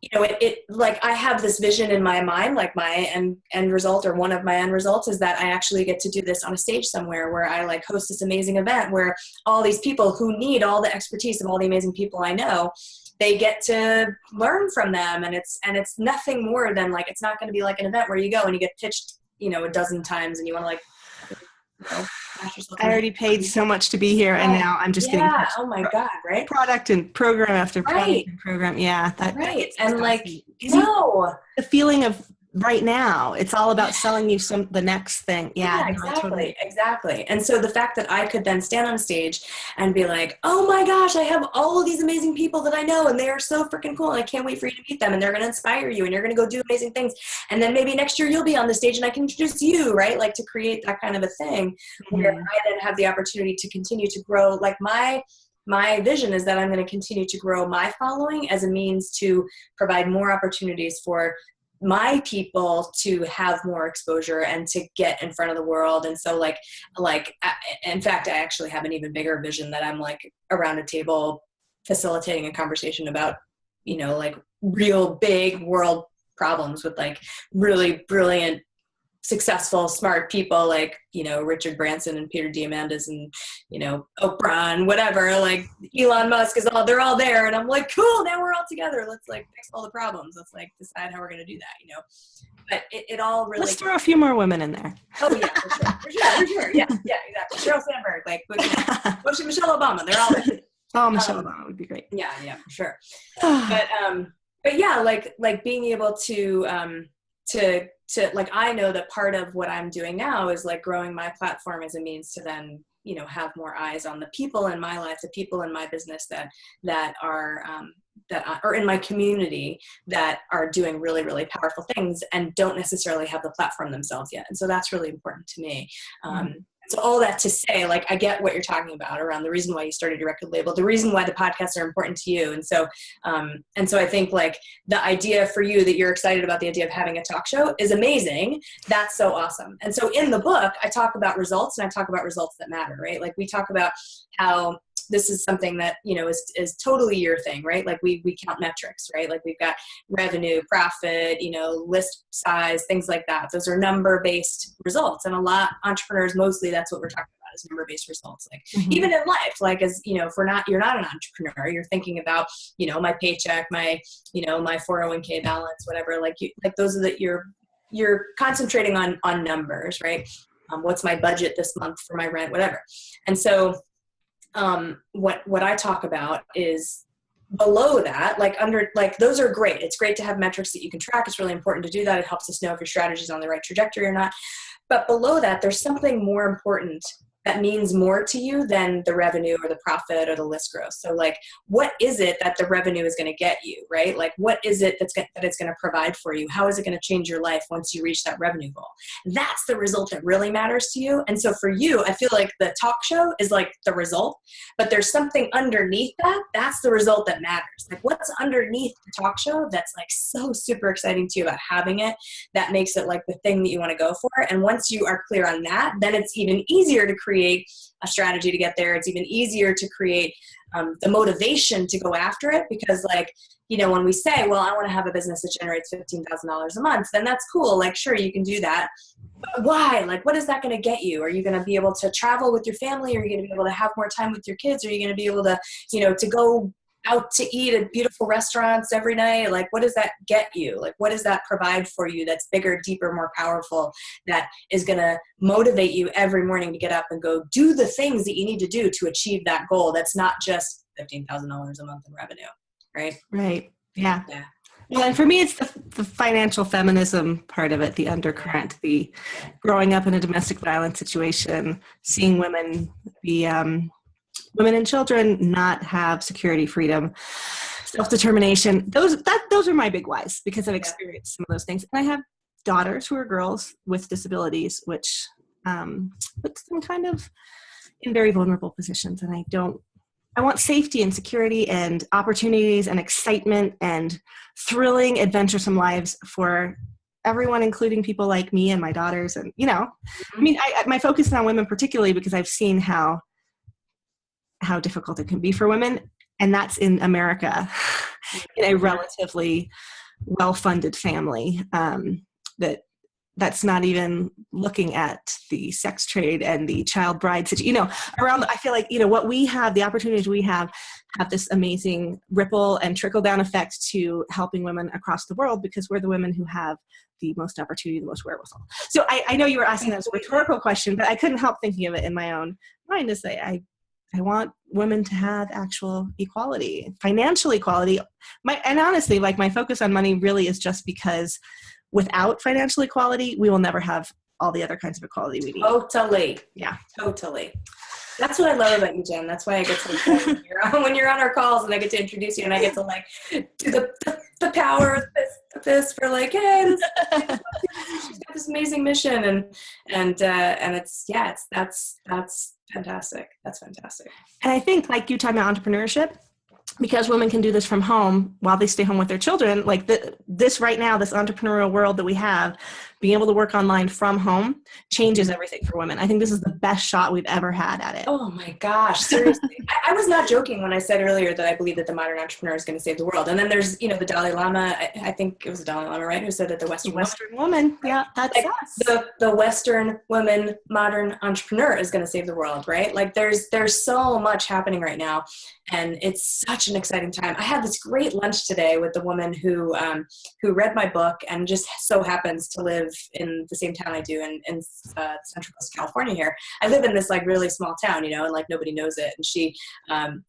it like I have this vision in my mind, like my end result or one of my end results is that I actually get to do this on a stage somewhere where I like host this amazing event where all these people who need all the expertise of all the amazing people I know, they get to learn from them. And it's nothing more than like, it's not going to be like an event where you go and you get pitched, a dozen times and you want to like, I already paid so much to be here and now I'm just getting pitched. Oh my God, right? Product and program after product and program. Yeah. Right. And like, no. The feeling of right now, it's all about selling you the next thing. Yeah, exactly. And so the fact that I could then stand on stage and be like, oh my gosh, I have all of these amazing people that I know and they are so freaking cool and I can't wait for you to meet them and they're going to inspire you and you're going to go do amazing things. And then maybe next year you'll be on the stage and I can introduce you, right? Like to create that kind of a thing where I then have the opportunity to continue to grow. Like my vision is that I'm going to continue to grow my following as a means to provide more opportunities for my people to have more exposure and to get in front of the world. And so like, in fact, I actually have an even bigger vision that I'm like around a table facilitating a conversation about like real big world problems with like really brilliant, successful, smart people like, Richard Branson and Peter Diamandis and, Oprah and whatever, like Elon Musk they're all there. And I'm like, cool, now we're all together. Let's like fix all the problems. Let's like decide how we're going to do that, But it all really. Let's throw a few more women in there. Oh yeah, for sure. Yeah, exactly. Sheryl Sandberg, like, Michelle Obama, they're all there. Oh, Michelle Obama would be great. Yeah, for sure. But yeah, like being able to like, I know that part of what I'm doing now is like growing my platform as a means to then, have more eyes on the people in my life, the people in my business that are or in my community that are doing really, really powerful things and don't necessarily have the platform themselves yet. And so that's really important to me. So all that to say, like, I get what you're talking about around the reason why you started your record label, the reason why the podcasts are important to you. And so I think like the idea for you that you're excited about the idea of having a talk show is amazing. That's so awesome. And so in the book, I talk about results, and I talk about results that matter, right? Like we talk about how this is something that, is totally your thing, right? Like we count metrics, right? Like we've got revenue, profit, list size, things like that. Those are number-based results. And a lot entrepreneurs, mostly that's what we're talking about is number-based results. Like even in life, like as, if you're not an entrepreneur, you're thinking about, my paycheck, my 401k balance, whatever, like those are that you're concentrating on numbers, right? What's my budget this month for my rent, whatever. And so what I talk about is below that, like those are great. It's great to have metrics that you can track. It's really important to do that. It helps us know if your strategy is on the right trajectory or not. But below that, there's something more important that means more to you than the revenue or the profit or the list growth. So like, what is it that the revenue is going to get you, right? Like, what is it that it's going to provide for you? How is it going to change your life once you reach that revenue goal? That's the result that really matters to you. And so for you, I feel like the talk show is like the result, but there's something underneath that. That's the result that matters. Like what's underneath the talk show that's like so super exciting to you about having it, that makes it like the thing that you want to go for. And once you are clear on that, then it's even easier to create a strategy to get there. It's even easier to create the motivation to go after it, because like, when we say, well, I want to have a business that generates $15,000 a month, then that's cool. Like, sure, you can do that. But why? Like, what is that going to get you? Are you going to be able to travel with your family? Are you going to be able to have more time with your kids? Are you going to be able to, to go out to eat at beautiful restaurants every night? Like, what does that get you? Like, what does that provide for you that's bigger, deeper, more powerful, that is going to motivate you every morning to get up and go do the things that you need to do to achieve that goal? That's not just $15,000 a month in revenue, right? Right. Yeah. Well, and for me, it's the financial feminism part of it, the undercurrent, the growing up in a domestic violence situation, seeing women be women and children not have security, freedom, self-determination. Those are my big whys, because I've experienced some of those things. And I have daughters who are girls with disabilities, which puts them kind of in very vulnerable positions. And I want safety and security and opportunities and excitement and thrilling, adventuresome lives for everyone, including people like me and my daughters. And, my focus is on women particularly because I've seen how difficult it can be for women. And that's in America, in a relatively well-funded family, that's not even looking at the sex trade and the child bride situation, I feel like, what we have, the opportunities we have this amazing ripple and trickle down effect to helping women across the world, because we're the women who have the most opportunity, the most wherewithal. So I know you were asking that as a rhetorical question, but I couldn't help thinking of it in my own mind as I want women to have actual equality, financial equality. And honestly, like my focus on money really is just because without financial equality, we will never have all the other kinds of equality we need. Totally. Yeah. Totally. That's what I love about you, Jen. That's why I get so excited when you're on our calls and I get to introduce you and I get to like do the power of this for like, hey, she's got this amazing mission and that's fantastic. That's fantastic. And I think like you talking about entrepreneurship, because women can do this from home while they stay home with their children, like this right now, this entrepreneurial world that we have, being able to work online from home changes everything for women. I think this is the best shot we've ever had at it. Oh my gosh, seriously. I was not joking when I said earlier that I believe that the modern entrepreneur is going to save the world. And then there's, the Dalai Lama, I think it was the Dalai Lama, right, who said that the Western woman, yeah, that's like us. The Western woman, modern entrepreneur is going to save the world, right? Like there's so much happening right now, and it's such an exciting time. I had this great lunch today with the woman who read my book and just so happens to live in the same town I do in Central Coast California here. I live in this like really small town, and like nobody knows it. And she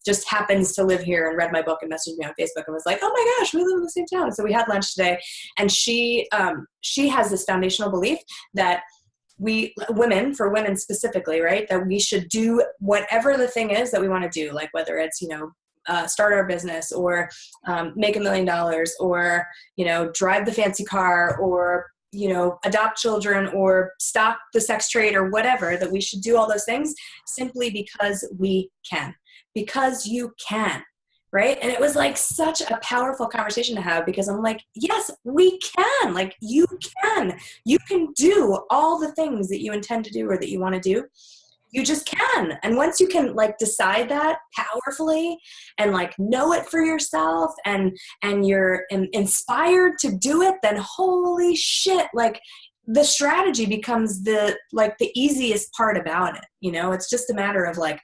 just happens to live here and read my book and messaged me on Facebook and was like, oh my gosh, we live in the same town. So we had lunch today, and she has this foundational belief that for women specifically, right, that we should do whatever the thing is that we want to do, like whether it's, start our business or make $1 million or, drive the fancy car or, adopt children or stop the sex trade or whatever, that we should do all those things simply because we can, because you can. Right. And it was like such a powerful conversation to have, because I'm like, yes, we can. Like you can do all the things that you intend to do or that you want to do. You just can. And once you can like decide that powerfully and like know it for yourself and you're inspired to do it, then holy shit, like the strategy becomes the easiest part about it. It's just a matter of like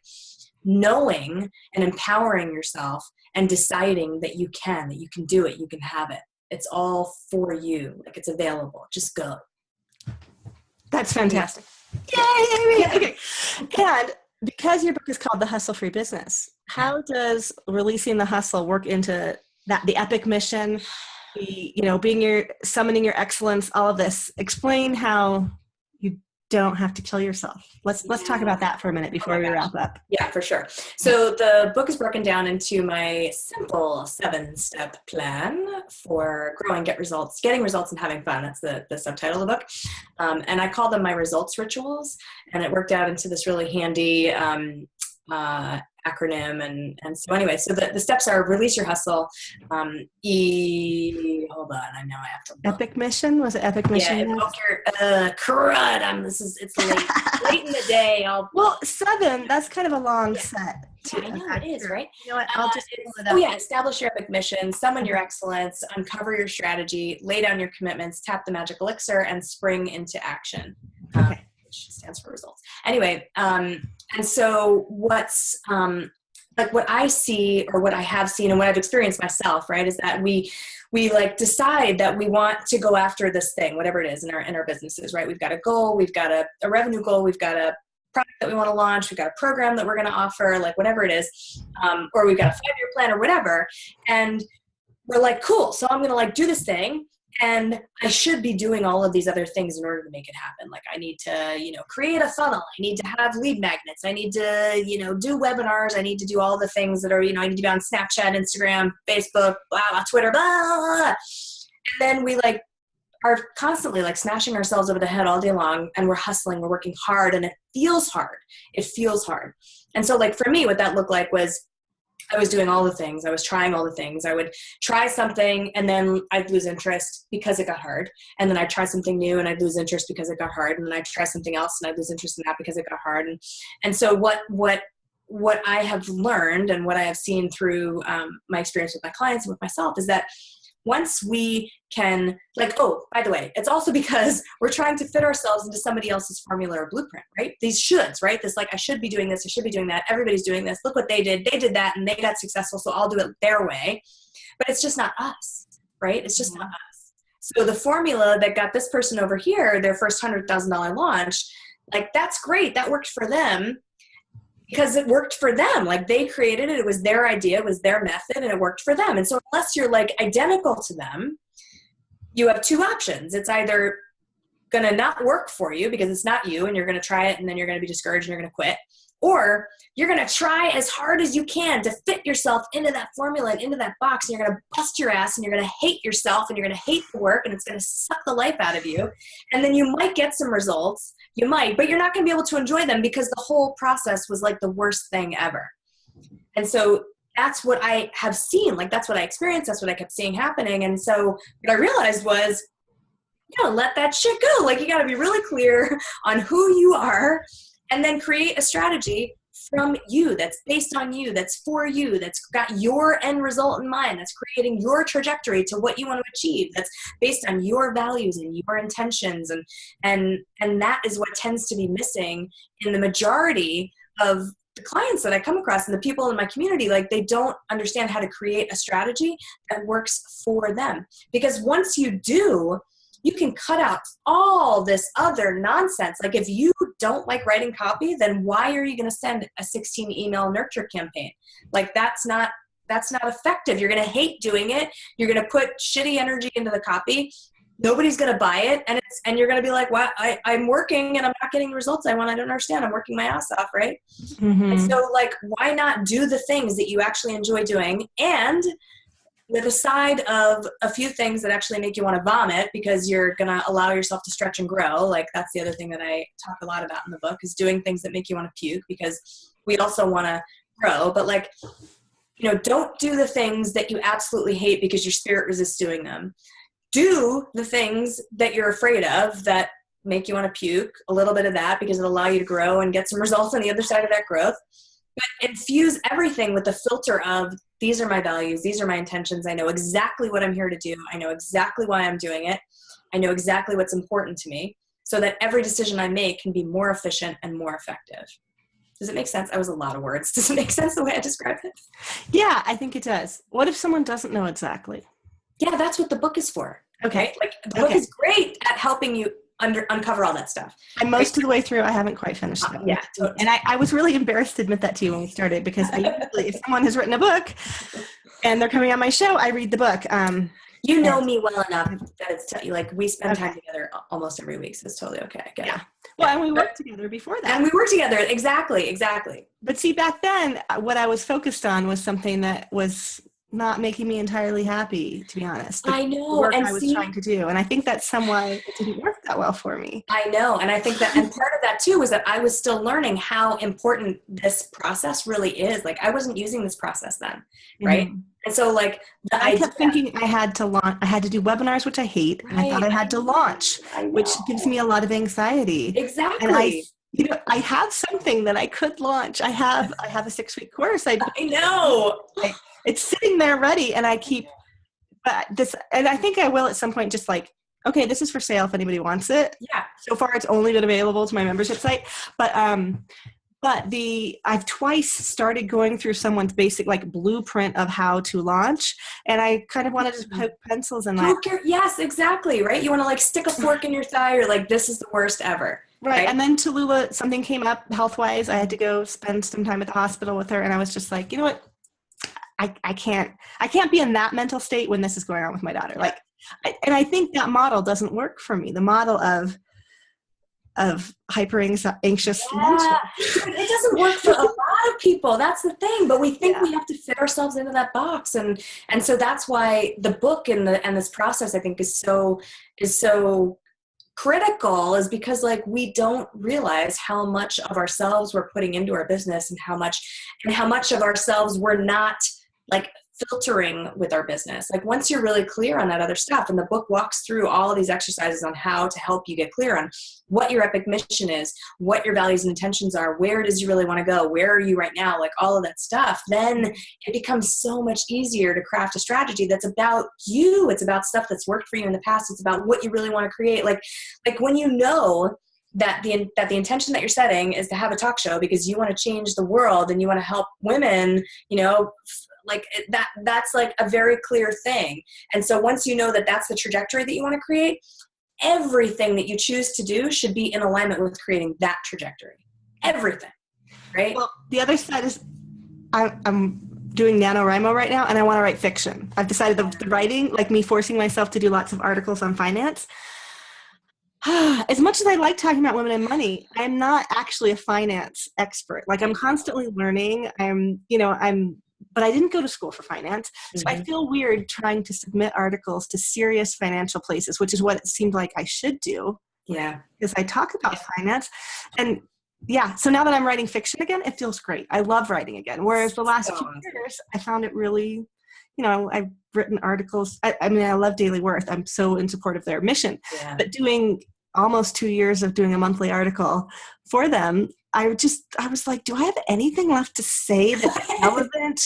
knowing and empowering yourself and deciding that you can do it, you can have it. It's all for you. Like it's available. Just go. That's fantastic. Yay! Okay. And because your book is called The Hustle-Free Business, how does releasing the hustle work into that, the epic mission, summoning your excellence, all of this? Explain how you don't have to kill yourself. Let's talk about that for a minute before we wrap up. Yeah, for sure. So the book is broken down into my simple 7-step plan for growing, getting results and having fun. That's the subtitle of the book. And I call them my results rituals. And it worked out into this really handy acronym. And so anyway, so the steps are: release your hustle. Hold on, I know I have to look. Epic mission? Was it epic mission? Yeah, evoke your crud. It's late in the day. 7, that's kind of a long set. Yeah, I know it is, right? You know what? I'll just pull it up. Establish your epic mission, summon your excellence, uncover your strategy, lay down your commitments, tap the magic elixir, and spring into action. Okay. Which stands for results. Anyway, and so what's what I see, or what I have seen and what I've experienced myself, right, is that we like decide that we want to go after this thing, whatever it is in our businesses, right? We've got a goal, we've got a revenue goal, we've got a product that we want to launch, we've got a program that we're going to offer, like whatever it is, or we've got a 5-year plan or whatever. And we're like, cool, so I'm going to like do this thing. And I should be doing all of these other things in order to make it happen. Like I need to, create a funnel. I need to have lead magnets. I need to, do webinars. I need to do all the things that are, I need to be on Snapchat, Instagram, Facebook, blah, blah, Twitter, blah, blah, blah. And then we like are constantly like smashing ourselves over the head all day long, and we're hustling, we're working hard, and it feels hard. It feels hard. And so like for me, what that looked like was I was doing all the things. I was trying all the things. I would try something and then I'd lose interest because it got hard. And then I'd try something new and I'd lose interest because it got hard. And then I'd try something else and I'd lose interest in that because it got hard. And so what I have learned and what I have seen through my experience with my clients and with myself is that once we can, like, oh, by the way, it's also because we're trying to fit ourselves into somebody else's formula or blueprint, right? These shoulds, right? This, like, I should be doing this, I should be doing that, everybody's doing this, look what they did that, and they got successful, so I'll do it their way. But it's just not us, right? It's just not us. So the formula that got this person over here, their first $100,000 launch, like, that's great, that worked for them, because it worked for them. Like, they created it. It was their idea. It was their method, and it worked for them. And so unless you're like identical to them, you have two options. It's either going to not work for you because it's not you, and you're going to try it, and then you're going to be discouraged and you're going to quit. Or you're going to try as hard as you can to fit yourself into that formula and into that box, and you're going to bust your ass, and you're going to hate yourself, and you're going to hate the work, and it's going to suck the life out of you. And then you might get some results. You might, but you're not going to be able to enjoy them because the whole process was like the worst thing ever. And so that's what I have seen. Like, that's what I experienced. That's what I kept seeing happening. And so what I realized was, let that shit go. Like, you got to be really clear on who you are, and then create a strategy from you, that's based on you, that's for you, that's got your end result in mind, that's creating your trajectory to what you want to achieve, that's based on your values and your intentions. And that is what tends to be missing in the majority of the clients that I come across and the people in my community. Like, they don't understand how to create a strategy that works for them. Because once you do, you can cut out all this other nonsense. Like, if you don't like writing copy, then why are you going to send a 16 email nurture campaign? Like, that's not effective. You're going to hate doing it. You're going to put shitty energy into the copy. Nobody's going to buy it. And you're going to be like, well, I'm working and I'm not getting the results I want. I don't understand. I'm working my ass off. Right. Mm-hmm. And so, like, why not do the things that you actually enjoy doing, and with a side of a few things that actually make you want to vomit, because you're going to allow yourself to stretch and grow. Like, that's the other thing that I talk a lot about in the book, is doing things that make you want to puke, because we also want to grow. But, like, don't do the things that you absolutely hate because your spirit resists doing them. Do the things that you're afraid of that make you want to puke, a little bit of that, because it'll allow you to grow and get some results on the other side of that growth. But infuse everything with the filter of, these are my values, these are my intentions, I know exactly what I'm here to do, I know exactly why I'm doing it, I know exactly what's important to me, so that every decision I make can be more efficient and more effective. Does it make sense? That was a lot of words. Does it make sense the way I described it? Yeah, I think it does. What if someone doesn't know exactly? Yeah, that's what the book is for. Okay. Right? Like, the book is great at helping you uncover all that stuff. I'm most of the way through. I haven't quite finished it. Yeah. Totally. And I was really embarrassed to admit that to you when we started, because I usually, if someone has written a book and they're coming on my show, I read the book. You know me well enough that it's like, we spend time together almost every week, so it's totally okay. I get it. Well, and we worked together before that. And we worked together. Exactly. But see, back then, what I was focused on was something that was not making me entirely happy, to be honest. I know. The work I was trying to do. And I think that's why it didn't work that well for me. I know. And I think that, and part of that too, was that I was still learning how important this process really is. Like, I wasn't using this process then. Right. Mm-hmm. And so, like, I kept thinking I had to launch, I had to do webinars, which I hate. Right. And I thought I had to launch, which gives me a lot of anxiety. Exactly. And I have something that I could launch. I have a 6-week course. I know. It's sitting there ready, and I keep and I think I will at some point, just like, okay, this is for sale if anybody wants it. Yeah. So far, it's only been available to my membership site, but I've twice started going through someone's basic, like, blueprint of how to launch, and I kind of want to just poke pencils in that. Yes, exactly. Right. You want to, like, stick a fork in your thigh, or like, this is the worst ever. Right. And then Tallulah, something came up health-wise. I had to go spend some time at the hospital with her, and I was just like, you know what? I can't be in that mental state when this is going on with my daughter. Like, and I think that model doesn't work for me. The model of hyper anxious. Yeah. It doesn't work for a lot of people. That's the thing. But we think we have to fit ourselves into that box. And so that's why the book and this process, I think, is so critical, is because, like, we don't realize how much of ourselves we're putting into our business, and how much of ourselves we're not, like, filtering with our business. Like, once you're really clear on that other stuff, and the book walks through all of these exercises on how to help you get clear on what your epic mission is, what your values and intentions are, where it is you really want to go, where are you right now, like, all of that stuff, then it becomes so much easier to craft a strategy that's about you. It's about stuff that's worked for you in the past. It's about what you really want to create. Like when you know that the intention that you're setting is to have a talk show because you want to change the world and you want to help women, like, that's like a very clear thing. And so once you know that that's the trajectory that you want to create, everything that you choose to do should be in alignment with creating that trajectory. Everything. Right? Well, the other side is I'm doing NaNoWriMo right now, and I want to write fiction. I've decided the writing, like me forcing myself to do lots of articles on finance, as much as I like talking about women and money, I'm not actually a finance expert. Like, I'm constantly learning. But I didn't go to school for finance. So I feel weird trying to submit articles to serious financial places, which is what it seemed like I should do. Yeah. Because I talk about finance. And so now that I'm writing fiction again, it feels great. I love writing again. Whereas the last 2 years, I found it really, I written articles. I mean, I love Daily Worth. I'm so in support of their mission, but doing almost 2 years of doing a monthly article for them, I was like, do I have anything left to say that's relevant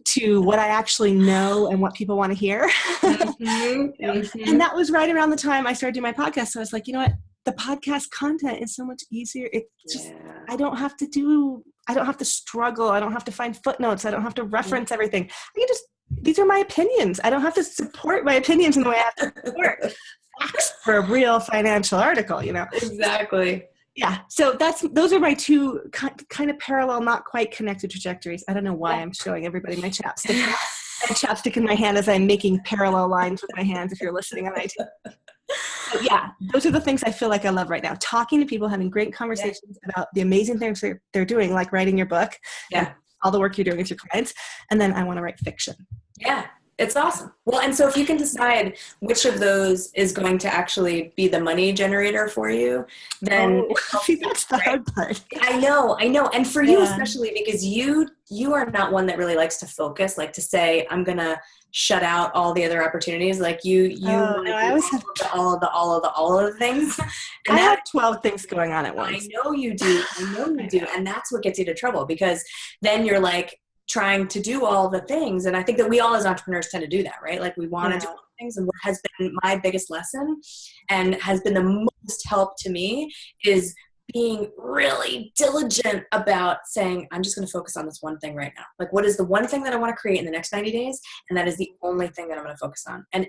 to what I actually know and what people want to hear? And that was right around the time I started doing my podcast. So I was like, you know what? The podcast content is so much easier. It's just, I don't have to struggle. I don't have to find footnotes. I don't have to reference everything. These are my opinions. I don't have to support my opinions in the way I have to support facts for a real financial article, Exactly. Yeah. So those are my two kind of parallel, not quite connected trajectories. I don't know why I'm showing everybody my chapstick. I have chapstick in my hand as I'm making parallel lines with my hands if you're listening on iTunes. So yeah, those are the things I feel like I love right now. Talking to people, having great conversations about the amazing things they're doing, like writing your book, all the work you're doing with your clients. And then I want to write fiction. Yeah. It's awesome. Well, and so if you can decide which of those is going to actually be the money generator for you, then that's the hard part. I know. And for you especially, because you are not one that really likes to focus, like to say, I'm going to shut out all the other opportunities. Like I always have all of the things. And I have 12 things going on at once. I know you do. And that's what gets you to trouble, because then you're like, trying to do all the things. And I think that we all as entrepreneurs tend to do that, right? Like we want to do all the things. And what has been my biggest lesson and has been the most help to me is being really diligent about saying, I'm just going to focus on this one thing right now. Like, what is the one thing that I want to create in the next 90 days? And that is the only thing that I'm going to focus on. And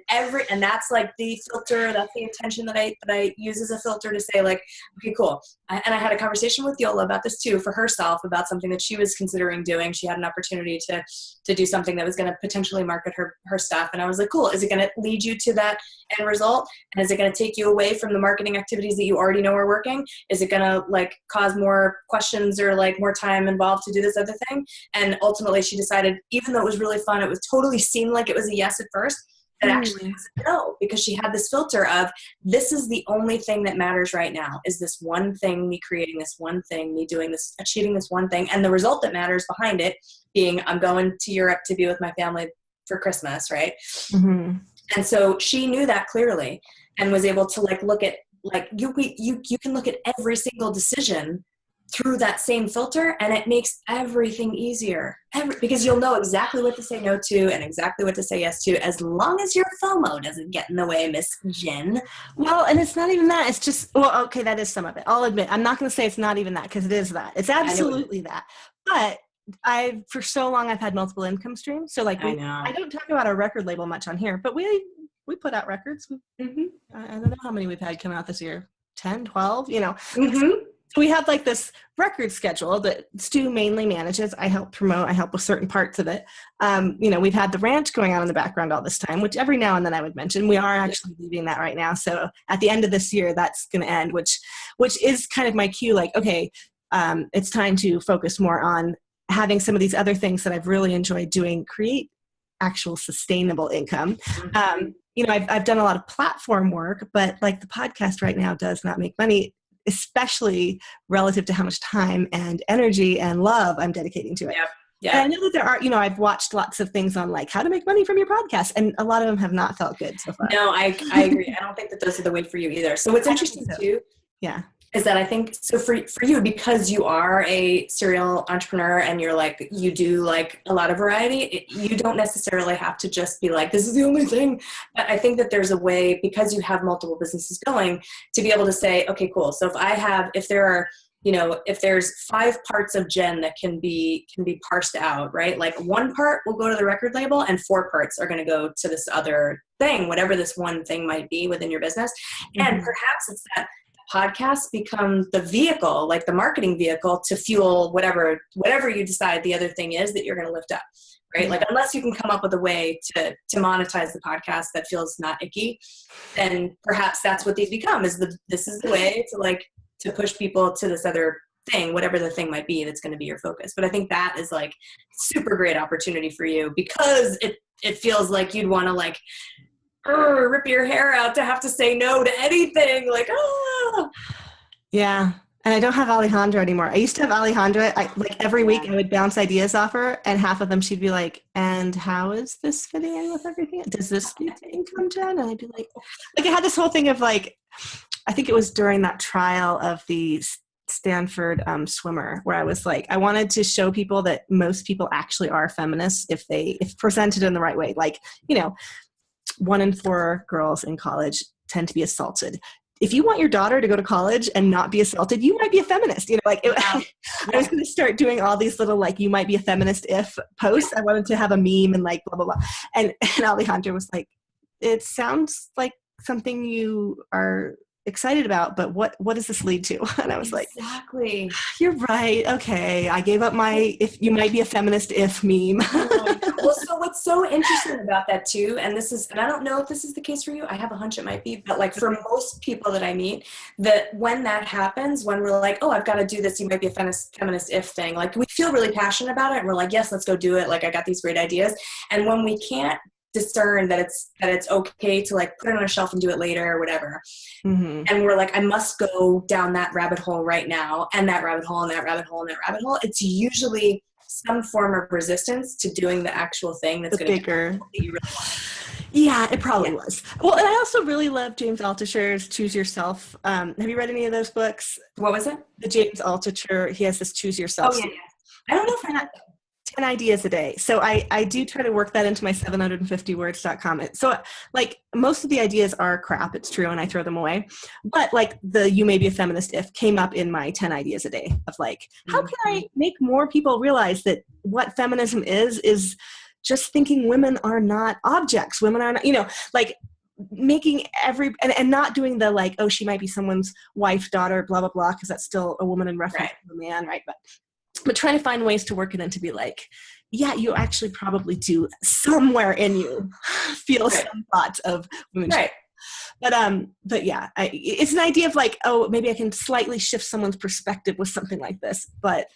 that's like the filter, that's the intention that I use as a filter to say, like, okay, cool. And I had a conversation with Yola about this too, for herself, about something that she was considering doing. She had an opportunity to do something that was going to potentially market her stuff. And I was like, cool. Is it going to lead you to that end result? And is it going to take you away from the marketing activities that you already know are working? Is it going to like cause more questions or like more time involved to do this other thing? And ultimately she decided, even though it was really fun, it was totally seemed like it was a yes at first, that actually was a no, because she had this filter of, this is the only thing that matters right now, is this one thing, me creating this one thing, me doing this, achieving this one thing. And the result that matters behind it being, I'm going to Europe to be with my family for Christmas. Right. Mm-hmm. And so she knew that clearly and was able to like look at, like you can look at every single decision through that same filter, and it makes everything easier. Because you'll know exactly what to say no to and exactly what to say yes to, as long as your FOMO doesn't get in the way, Miss Jen. Well, and it's not even that. It's just, well, okay, that is some of it. I'll admit, I'm not going to say it's not even that, because it is that. It's absolutely that. But for so long, I've had multiple income streams. So like, I don't talk about our record label much on here, but we put out records. Mm-hmm. I don't know how many we've had come out this year. 10, 12, Mm-hmm. So we have like this record schedule that Stu mainly manages. I help promote. I help with certain parts of it. We've had the ranch going on in the background all this time, which every now and then I would mention. We are actually leaving that right now. So at the end of this year, that's going to end, which is kind of my cue. Like, okay, it's time to focus more on having some of these other things that I've really enjoyed doing, create actual sustainable income. Mm-hmm. I've done a lot of platform work, but like the podcast right now does not make money, especially relative to how much time and energy and love I'm dedicating to it. Yep. Yeah. And I know that there are, I've watched lots of things on like how to make money from your podcast, and a lot of them have not felt good so far. No, I agree. I don't think that those are the way for you either. So what's interesting too, is that I think, so for you, because you are a serial entrepreneur and you're like, you do like a lot of variety, you don't necessarily have to just be like, this is the only thing. But I think that there's a way, because you have multiple businesses going, to be able to say, okay, cool. So if there's 5 parts of Jen that can be parsed out, right? Like 1 part will go to the record label and 4 parts are going to go to this other thing, whatever this one thing might be within your business. Mm-hmm. And perhaps it's that podcasts become the vehicle, like the marketing vehicle, to fuel whatever you decide the other thing is that you're going to lift up, right? Mm-hmm. Like, unless you can come up with a way to monetize the podcast that feels not icky, then perhaps that's what these become, this is the way to push people to this other thing, whatever the thing might be that's going to be your focus. But I think that is like super great opportunity for you, because it feels like you'd want to like rip your hair out to have to say no to anything, like, Yeah. And I don't have Alejandra anymore. I used to have Alejandra. Like every week I would bounce ideas off her, and half of them she'd be like, and how is this fitting in with everything? Does this need to income gen? And I'd be like I had this whole thing of like, I think it was during that trial of the Stanford swimmer where I was like, I wanted to show people that most people actually are feminists if presented in the right way. Like, 1 in 4 girls in college tend to be assaulted. If you want your daughter to go to college and not be assaulted, you might be a feminist. I was going to start doing all these little, like, you might be a feminist if posts. I wanted to have a meme and like, blah, blah, blah. And Alejandra was like, it sounds like something you are excited about, but what does this lead to? And I was like, exactly, you're right. Okay. I gave up my, if you might be a feminist if meme. Well, so what's so interesting about that too, and I don't know if this is the case for you, I have a hunch it might be, but like for most people that I meet, that when that happens, when we're like, oh, I've got to do this, you might be a feminist if thing, like we feel really passionate about it and we're like, yes, let's go do it. Like I got these great ideas. And when we can't discern that it's okay to like put it on a shelf and do it later or whatever. Mm-hmm. And we're like, I must go down that rabbit hole right now, and that rabbit hole and that rabbit hole and that rabbit hole. It's usually some form of resistance to doing the actual thing that's going to bigger that you really want. Yeah, it probably was. Well, and I also really love James Altucher's Choose Yourself. Have you read any of those books? What was it? The James Altucher, he has this Choose Yourself. Oh, yeah. I don't know if I have 10 ideas a day. So I do try to work that into my 750words.com. So like most of the ideas are crap. It's true. And I throw them away. But like the you may be a feminist if came up in my 10 ideas a day of like, how can I make more people realize that what feminism is just thinking women are not objects. Women are not, like making and not doing the like, oh, she might be someone's wife, daughter, blah, blah, blah. Cause that's still a woman in reference to a man. Right. But trying to find ways to work it in to be like, yeah, you actually probably do somewhere in you feel some thoughts of women. Right. But yeah, it's an idea of like, oh, maybe I can slightly shift someone's perspective with something like this. But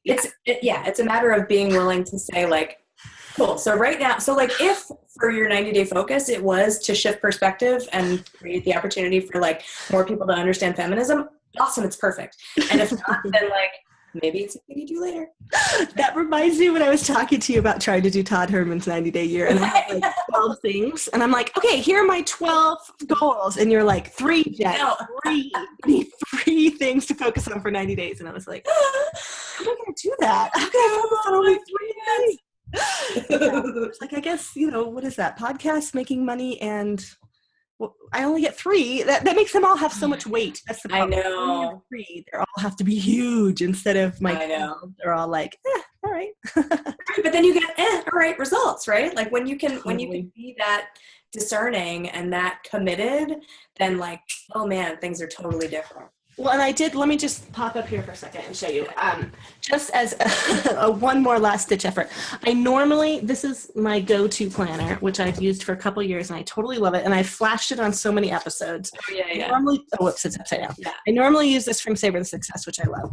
it's a matter of being willing to say like, cool. So right now, so like if for your 90-day focus, it was to shift perspective and create the opportunity for like more people to understand feminism, awesome, it's perfect. And if not, then like, maybe it's something you do later. That reminds me when I was talking to you about trying to do Todd Herman's 90-day year, and I had like 12 things, and I'm like, okay, here are my 12 goals, and you're like, 3, Jen, 3. I need 3 things to focus on for 90 days, and I was like, how am I going to do that? How can I focus on only 3 things? Like, I guess, what is that? Podcast, making money, and I only get 3. That makes them all have so much weight. That's the problem. I know. 3, they all have to be huge instead of they're all like, all right. But then you get all right results, right? Like when you can be that discerning and that committed, then like, oh man, things are totally different. Well, and let me just pop up here for a second and show you, just as a one more last ditch effort. This is my go-to planner, which I've used for a couple years and I totally love it. And I've flashed it on so many episodes. Oh, yeah. Whoops, it's upside down. Yeah. I normally use this from Savor the Success, which I love.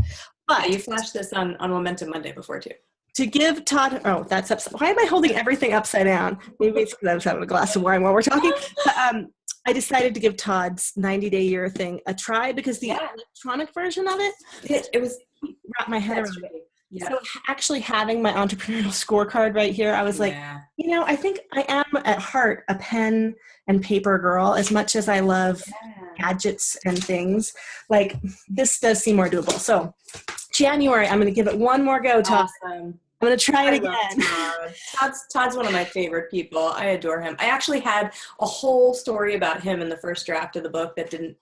But you flashed this on Momentum Monday before too. To give Todd, that's upside. Why am I holding everything upside down? Maybe it's because I was having a glass of wine while we're talking. But, I decided to give Todd's 90-day year thing a try because the electronic version of it was wrapped my head around it. Yeah. So actually having my entrepreneurial scorecard right here, I was like, I think I am at heart a pen and paper girl as much as I love gadgets and things. Like this does seem more doable. So January, I'm going to give it one more go, Todd. Awesome. I'm going to try it again. Todd's one of my favorite people. I adore him. I actually had a whole story about him in the first draft of the book that didn't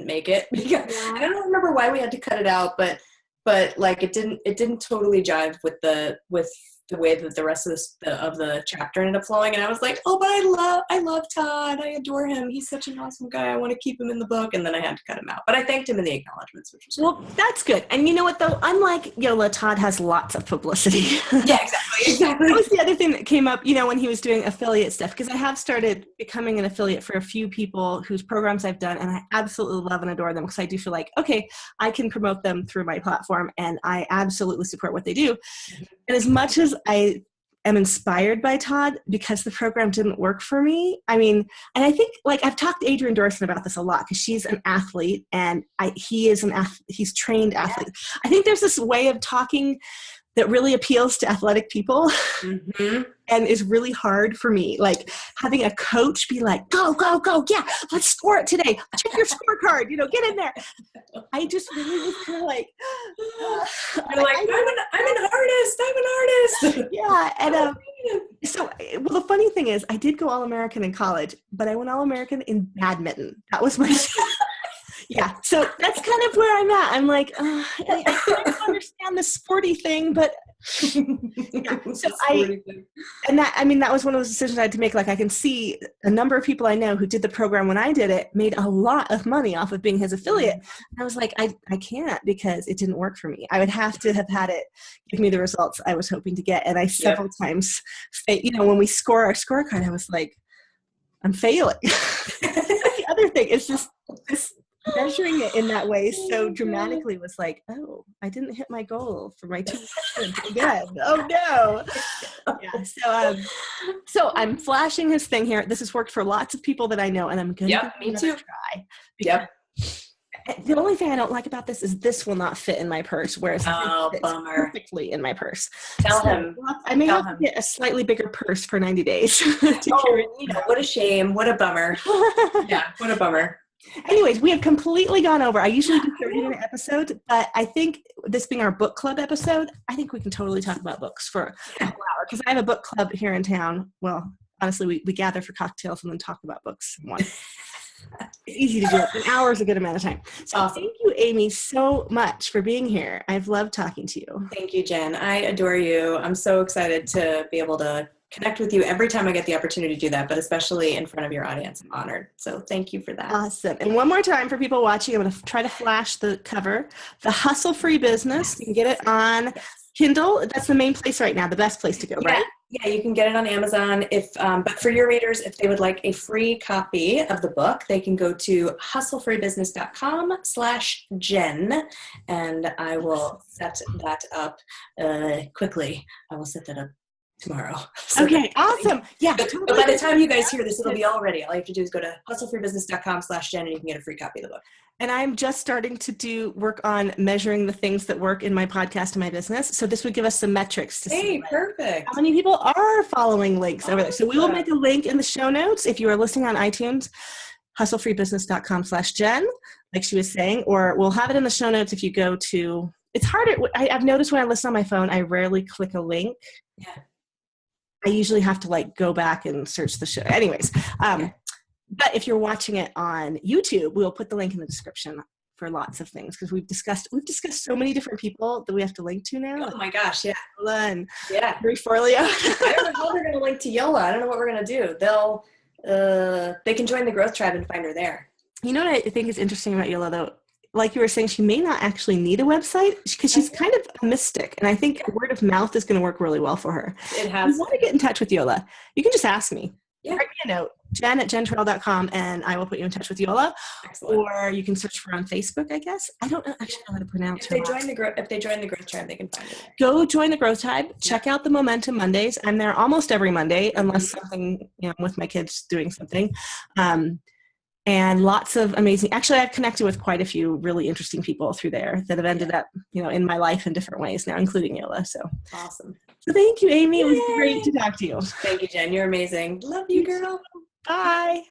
make it. I don't remember why we had to cut it out, but like it didn't totally jive with the way that the rest of the chapter ended up flowing. And I was like, oh, but I love Todd. I adore him. He's such an awesome guy. I want to keep him in the book. And then I had to cut him out. But I thanked him in the acknowledgments, which was cool. Well, that's good. And you know what, though? Unlike Yola, Todd has lots of publicity. Yeah, exactly. That was the other thing that came up, when he was doing affiliate stuff. Because I have started becoming an affiliate for a few people whose programs I've done. And I absolutely love and adore them because I do feel like, okay, I can promote them through my platform. And I absolutely support what they do. And as much as I am inspired by Todd because the program didn't work for me. I mean, and I think like I've talked to Adrienne Dorsman about this a lot because she's an athlete and he's trained athlete. I think there's this way of talking that really appeals to athletic people and is really hard for me. Like having a coach be like, go, go, go. Yeah, let's score it today. Check your scorecard, get in there. I just really was kind of like, you're like, I'm an artist. Yeah. And so, well, the funny thing is I did go All-American in college, but I went All-American in badminton. That was my yeah. So that's kind of where I'm at. I'm like, I don't understand the sporty thing, but yeah. So that was one of those decisions I had to make. Like I can see a number of people I know who did the program when I did it made a lot of money off of being his affiliate. And I was like, I can't because it didn't work for me. I would have to have had it give me the results I was hoping to get. And I several times, when we score our scorecard, I was like, I'm failing. The other thing is just this. Measuring it in that way so dramatically was like, oh, I didn't hit my goal for my 2 questions again. Oh no. Yeah. So I'm flashing his thing here. This has worked for lots of people that I know, and I'm going to try. Yep. The only thing I don't like about this will not fit in my purse, whereas it fits perfectly in my purse. Tell him. I may have to get a slightly bigger purse for 90 days. What a shame. What a bummer. Yeah, what a bummer. Anyways, we have completely gone over. I usually do 30-minute episodes, but I think this being our book club episode, I think we can totally talk about books for a whole hour because I have a book club here in town. Well, honestly, we gather for cocktails and then talk about books. It's easy to do it. An hour is a good amount of time. So awesome. Thank you, Amy, so much for being here. I've loved talking to you. Thank you, Jen. I adore you. I'm so excited to be able to connect with you every time I get the opportunity to do that, but especially in front of your audience. I'm honored. So thank you for that. Awesome. And one more time for people watching, I'm going to try to flash the cover. The Hustle Free Business. You can get it on Kindle. That's the main place right now, the best place to go, right? Yeah, you can get it on Amazon. But for your readers, if they would like a free copy of the book, they can go to hustlefreebusiness.com/Jen, and I will set that up quickly. I will set that up tomorrow. Okay, awesome. Yeah. But by the time you guys hear this, it'll be all ready. All you have to do is go to hustlefreebusiness.com/Jen and you can get a free copy of the book. And I'm just starting to do work on measuring the things that work in my podcast and my business. So this would give us some metrics to see perfect. How many people are following links over there. So we will make a link in the show notes if you are listening on iTunes, hustlefreebusiness.com/Jen, like she was saying, or we'll have it in the show notes if you go to, it's harder. I've noticed when I listen on my phone, I rarely click a link. Yeah. I usually have to go back and search the show. Anyways, but if you're watching it on YouTube, we'll put the link in the description for lots of things because we've discussed so many different people that we have to link to now. Oh my gosh, yeah. And Forleo. I don't know how they're going to link to Yola. I don't know what we're going to do. They can join the Growth Tribe and find her there. You know what I think is interesting about Yola though? Like you were saying, she may not actually need a website because she's kind of a mystic. And I think word of mouth is going to work really well for her. It has. If you want to get in touch with Yola, you can just ask me. Yeah. Write me a note, jen@jenturrell.com, and I will put you in touch with Yola. Excellent. Or you can search for her on Facebook, I guess. I don't actually know how to pronounce her. If they join the Growth Tribe, they can find it. Go join the Growth Tribe. Check out the Momentum Mondays. I'm there almost every Monday, unless something, with my kids doing something. And lots of amazing, actually I've connected with quite a few really interesting people through there that have ended up, in my life in different ways now, including Yola. So awesome. So thank you, Amy. It was great to talk to you. Thank you, Jen. You're amazing. Love you, girl. Bye.